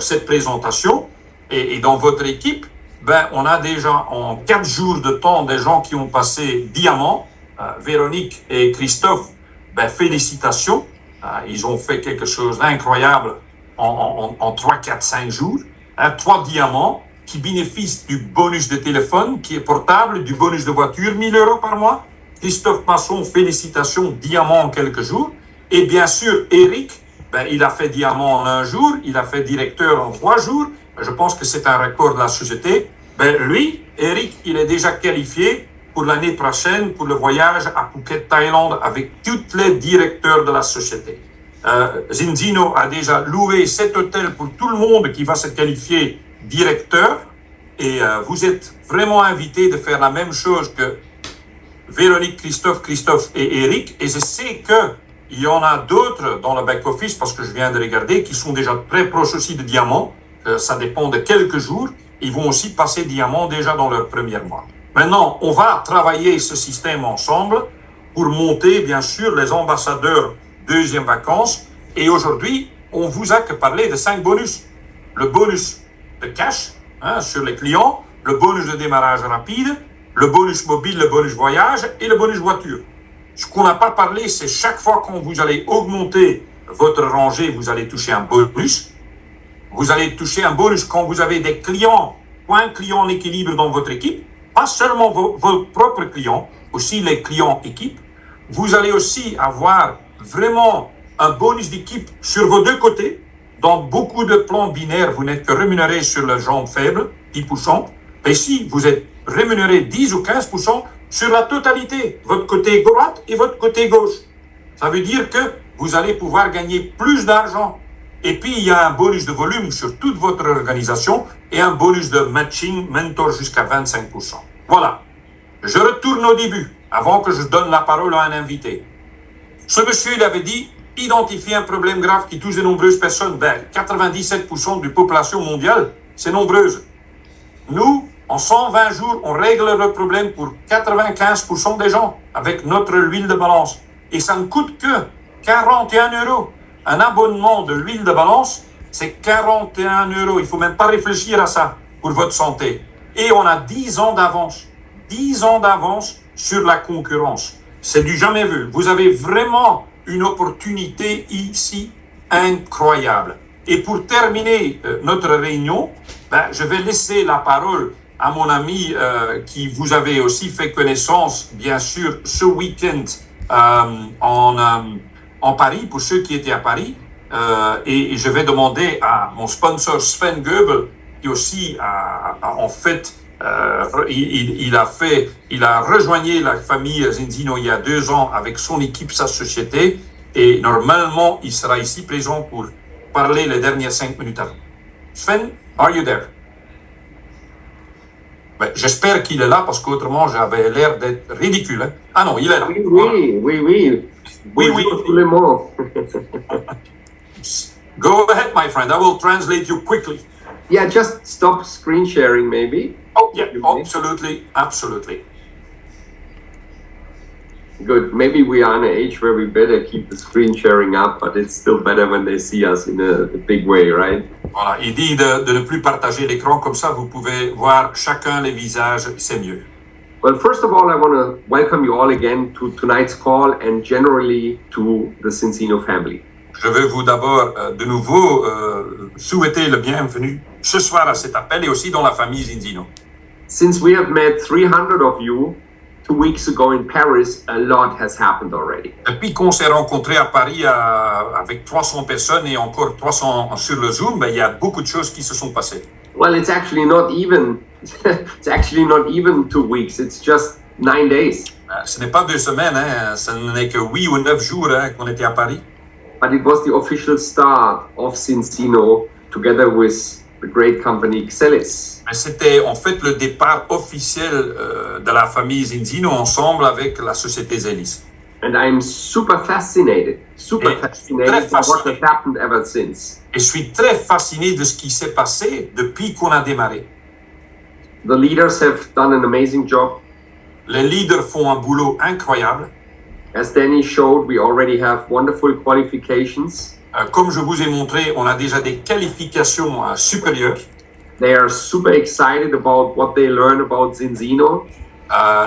cette présentation et dans votre équipe, ben, on a déjà en 4 jours de temps des gens qui ont passé diamant. Véronique et Christophe, ben, félicitations. Ils ont fait quelque chose d'incroyable en 3, 4, 5 jours. 3 diamants qui bénéficient du bonus de téléphone qui est portable, du bonus de voiture, 1000 € par mois. Christophe Masson, félicitations, diamant en quelques jours. Et bien sûr, Eric, ben, il a fait diamant en 1 jour, il a fait directeur en 3 jours. Je pense que c'est un record de la société. Ben, lui, Eric, il est déjà qualifié pour l'année prochaine pour le voyage à Phuket, Thaïlande, avec tous les directeurs de la société. Enzino a déjà loué 7 hôtels pour tout le monde qui va se qualifier directeur. Et vous êtes vraiment invités de faire la même chose que Véronique, Christophe et Eric. Et je sais qu'il y en a d'autres dans le back-office, parce que je viens de regarder, qui sont déjà très proches aussi de diamant. Ça dépend de quelques jours. Ils vont aussi passer diamant déjà dans leur premier mois. Maintenant, on va travailler ce système ensemble pour monter, bien sûr, les ambassadeurs deuxième vacances. Et aujourd'hui, on vous a que parlé de 5 bonus. Le bonus de cash sur les clients, le bonus de démarrage rapide, le bonus mobile, le bonus voyage et le bonus voiture. Ce qu'on n'a pas parlé, c'est chaque fois quand vous allez augmenter votre rangée, vous allez toucher un bonus. Vous allez toucher un bonus quand vous avez des clients, un client en équilibre dans votre équipe, pas seulement vos propres clients, aussi les clients équipes. Vous allez aussi avoir vraiment un bonus d'équipe sur vos deux côtés. Dans beaucoup de plans binaires, vous n'êtes que rémunéré sur la jambe faible, 10%. Et si vous êtes rémunéré 10 ou 15% sur la totalité, votre côté droite et votre côté gauche. Ça veut dire que vous allez pouvoir gagner plus d'argent. Et puis, il y a un bonus de volume sur toute votre organisation et un bonus de matching mentor jusqu'à 25%. Voilà. Je retourne au début, avant que je donne la parole à un invité. Ce monsieur, il avait dit, identifier un problème grave qui touche de nombreuses personnes. 97% de la population mondiale, c'est nombreuse. Nous, en 120 jours, on règle le problème pour 95% des gens avec notre huile de balance. Et ça ne coûte que 41 €. Un abonnement de l'huile de balance, c'est 41 €. Il ne faut même pas réfléchir à ça pour votre santé. Et on a 10 ans d'avance. 10 ans d'avance sur la concurrence. C'est du jamais vu. Vous avez vraiment une opportunité ici incroyable. Et pour terminer notre réunion, je vais laisser la parole à mon ami qui vous avez aussi fait connaissance, bien sûr, ce week-end en Paris, pour ceux qui étaient à Paris. Et je vais demander à mon sponsor Sven Goebel, qui aussi en fait, il a rejoigné la famille Zinzino il y a 2 ans avec son équipe, sa société, et normalement, il sera ici présent pour parler les dernières 5 minutes avant. Sven, are you there? J'espère qu'il est là, parce qu'autrement, j'avais l'air d'être ridicule. Hein? Ah non, il est là. Oui. Tout le monde. Go ahead, my friend. I will translate you quickly. Yeah, just stop screen sharing, maybe. Oh, yeah, absolutely. Good. Maybe we are in an age where we better keep the screen sharing up, but it's still better when they see us in a big way, right? Voilà, il dit de ne plus partager l'écran, comme ça vous pouvez voir chacun les visages, c'est mieux. Well, first of all, I want to welcome you all again to tonight's call and generally to the Zinzino family. Je veux vous d'abord de nouveau souhaiter le bienvenu ce soir à cet appel et aussi dans la famille Zinzino. Since we have met 300 of you 2 weeks ago in Paris, a lot has happened already. Depuis qu'on s'est rencontrés à Paris avec 300 personnes et encore 300 sur le Zoom, il y a beaucoup de choses qui se sont passées. Well, it's actually not even 2 weeks. It's just 9 days. Ce n'est pas 2 semaines, hein, ce n'est que 8 ou 9 jours qu'on était à Paris. But it was the official start of Zinzino together with the great company Xelis. C'était en fait le départ officiel de la famille Zinzino ensemble avec la société Xelis. And I'm super fascinated by what has happened ever since. Et je suis très fasciné de ce qui s'est passé depuis qu'on a démarré. The leaders have done an amazing job. Les leaders font un boulot incroyable. As Danny showed, we already have wonderful qualifications. Comme je vous ai montré, on a déjà des qualifications supérieures. They are super excited about what they learn about Zinzino.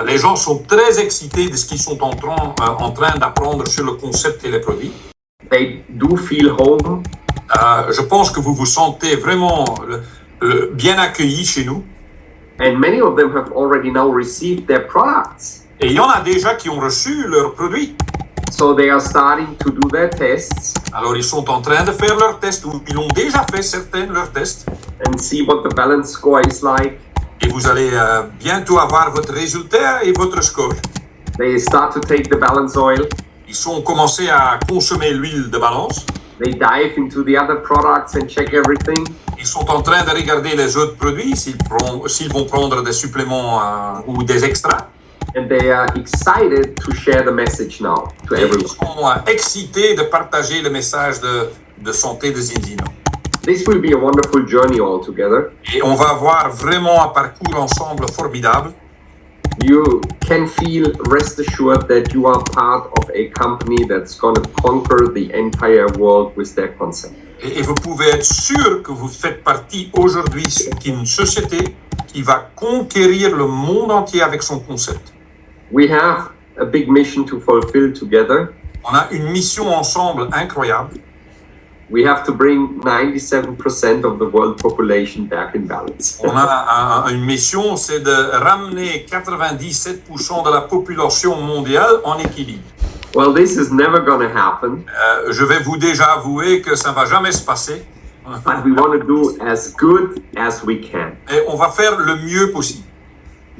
Les gens sont très excités de ce qu'ils sont en train d'apprendre sur le concept et les produits. They do feel home. Je pense que vous vous sentez vraiment bien accueillis chez nous. And many of them have already now received their products. Et il y en a déjà qui ont reçu leurs produits. So they are starting to do their tests. Alors ils sont en train de faire leurs tests, ou ils ont déjà fait certains leurs tests. And see what the balance score is like. Et vous allez bientôt avoir votre résultat et votre score. They start to take the balance oil. Ils ont commencé à consommer l'huile de balance. They dive into the other products and check everything. Ils sont en train de regarder les autres produits, s'ils vont prendre des suppléments ou des extras. And they are excited to share the message now to everyone. Ils sont excités de partager le message de santé de Zinzino. This will be a wonderful journey all together. Et on va avoir vraiment un parcours ensemble formidable. You can feel rest assured that you are part of a company that's going to conquer the entire world with their concept. Et vous pouvez être sûr que vous faites partie aujourd'hui d'une société qui va conquérir le monde entier avec son concept. We have a big mission to fulfill together. On a une mission ensemble incroyable. We have to bring 97% of the world population back in balance. On a une mission, c'est de ramener 97% de la population mondiale en équilibre. Well, this is never going to happen, Je vais vous déjà avouer que ça ne va jamais se passer. but we want to do as good as we can. Et on va faire le mieux possible.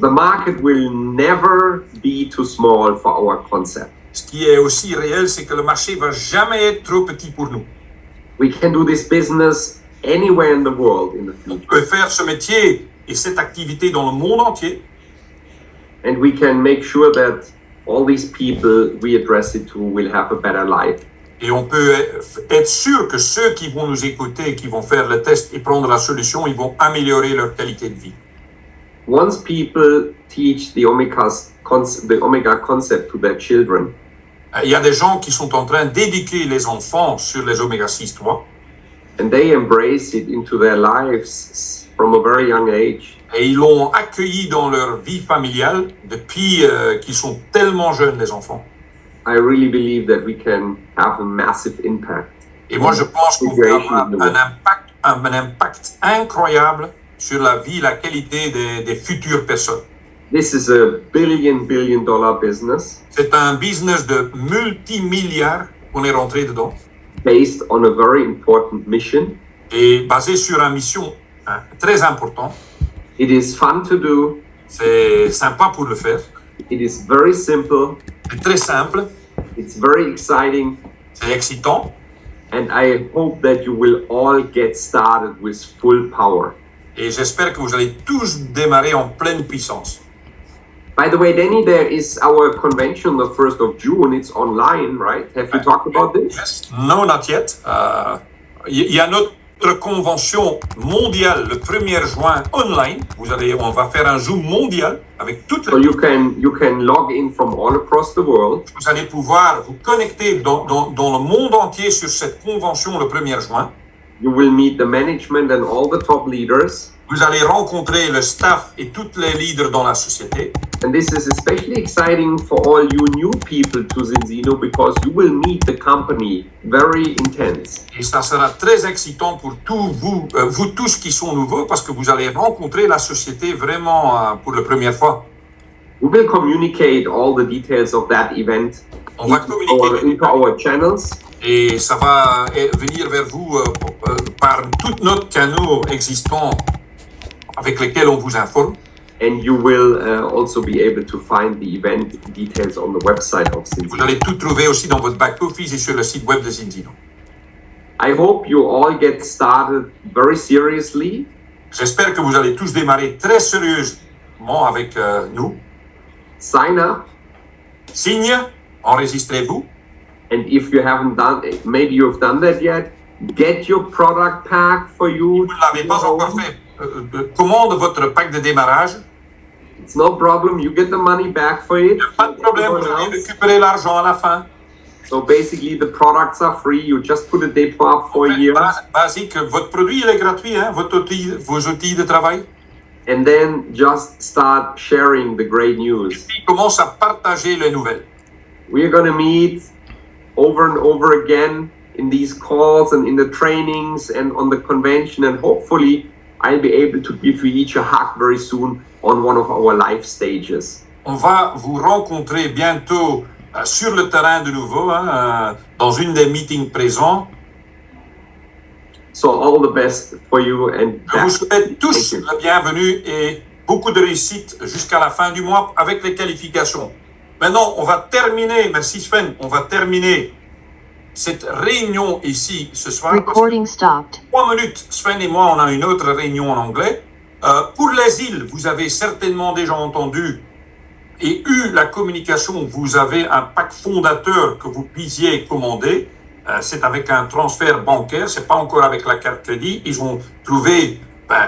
The market will never be too small for our concept. Ce qui est aussi réel, c'est que le marché ne va jamais être trop petit pour nous. We can do this business anywhere in the world in the On future. peut faire ce métier et cette activité dans le monde entier. And we can make sure that all these people we address it to will have a better life. Et on peut être sûr que ceux qui vont nous écouter, qui vont faire le test et prendre la solution, ils vont améliorer leur qualité de vie. Once people teach the Omega concept to their children, Il y a des gens qui sont en train d'éduquer les enfants sur les oméga 6-3 and they embrace it into their lives from a very young age, et ils l'ont accueilli dans leur vie familiale depuis qu'ils sont tellement jeunes, les enfants. I really believe that we can have a massive impact. Et moi, je pense qu'on peut avoir un impact incroyable sur la vie, la qualité des futures personnes. This is a billion dollar business C'est un business de multimilliards qu'on est rentré dedans based on a very important mission. et basé sur une mission très importante. It is fun to do. C'est sympa pour le faire. It is very simple. C'est très simple. It's very exciting. C'est excitant. And I hope that you will all get started with full power. Et j'espère que vous allez tous démarrer en pleine puissance. By the way, Danny, there is our convention the 1st of June. It's online, right? Have you talked about this? Yes. No, not yet. Il y a notre convention mondiale le 1er juin online. On va faire un Zoom mondial avec toutes So les... you can log in from all across the world. Vous allez pouvoir vous connecter dans le monde entier sur cette convention le 1er juin. You will meet the management and all the top leaders. Vous allez rencontrer le staff et tous les leaders dans la société. And this is especially exciting for all you new people to Zinzino because you will meet the company very intense. Et ça sera très excitant pour tous vous tous qui sont nouveaux parce que vous allez rencontrer la société vraiment pour la première fois. We will communicate all the details of that event On va communiquer into our channels. et ça va venir vers vous par tous nos canaux existants avec lesquels on vous informe. And you will also be able to find the event details on the website of Vous Zinzino. allez tout trouver aussi dans votre back-office et sur le site web de Zinzino. I hope you all get started very seriously. J'espère que vous allez tous démarrer très sérieusement avec nous. Sign up. Signe, enregistrez-vous. And if you haven't done it, maybe you've done that yet, get your product pack for you. Vous ne l'avez pas encore fait. Commande votre pack de démarrage. It's no problem. You get the money back for it. Pas de problème, vous allez récupérer l'argent à la fin. So basically, the products are free. You just put a depot up for a year, Basique, votre produit il est gratuit, hein, vos outils de travail. and then just start sharing the great news. Puis commence à partager les nouvelles. We are going to meet over and over again in these calls and in the trainings and on the convention, and hopefully I'll be able to give you each a hug very soon on one of our live stages. On va vous rencontrer bientôt sur le terrain de nouveau, hein, dans une des meetings présents. So all the best for you, and Je vous souhaite tous Thank you. la bienvenue et beaucoup de réussite jusqu'à la fin du mois avec les qualifications. Maintenant, on va terminer, merci Sven, on va terminer cette réunion ici ce soir. Recording stopped. 3 minutes, Sven et moi, on a une autre réunion en anglais. Pour les îles, vous avez certainement déjà entendu et eu la communication, vous avez un pack fondateur que vous puissiez commander. C'est avec un transfert bancaire, c'est pas encore avec la carte crédit. Ils ont trouvé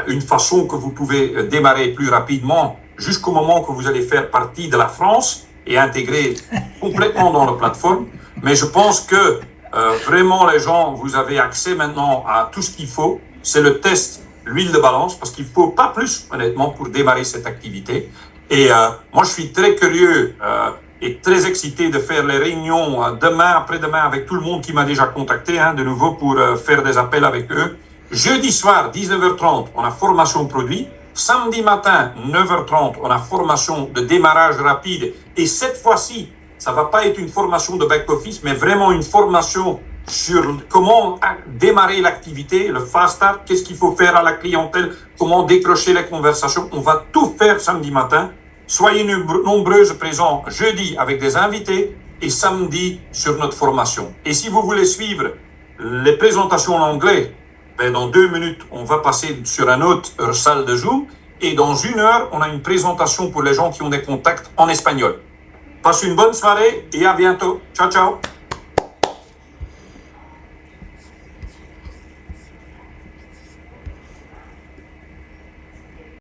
une façon que vous pouvez démarrer plus rapidement jusqu'au moment que vous allez faire partie de la France et intégrer complètement dans la plateforme. Mais je pense que vraiment les gens, vous avez accès maintenant à tout ce qu'il faut. C'est le test, l'huile de balance, parce qu'il faut pas plus, honnêtement, pour démarrer cette activité. Et moi, je suis très curieux et très excité de faire les réunions demain, après-demain avec tout le monde qui m'a déjà contacté, de nouveau pour faire des appels avec eux. Jeudi soir, 19h30, on a formation produit. Samedi matin, 9h30, on a formation de démarrage rapide. Et cette fois-ci, ça va pas être une formation de back-office, mais vraiment une formation sur comment démarrer l'activité, le fast start, qu'est-ce qu'il faut faire à la clientèle, comment décrocher les conversations. On va tout faire samedi matin. Soyez nombreux présents jeudi avec des invités et samedi sur notre formation. Et si vous voulez suivre les présentations en anglais, dans 2 minutes, on va passer sur une autre salle de Zoom. Et dans 1 heure, on a une présentation pour les gens qui ont des contacts en espagnol. Passe une bonne soirée et à bientôt. Ciao, ciao.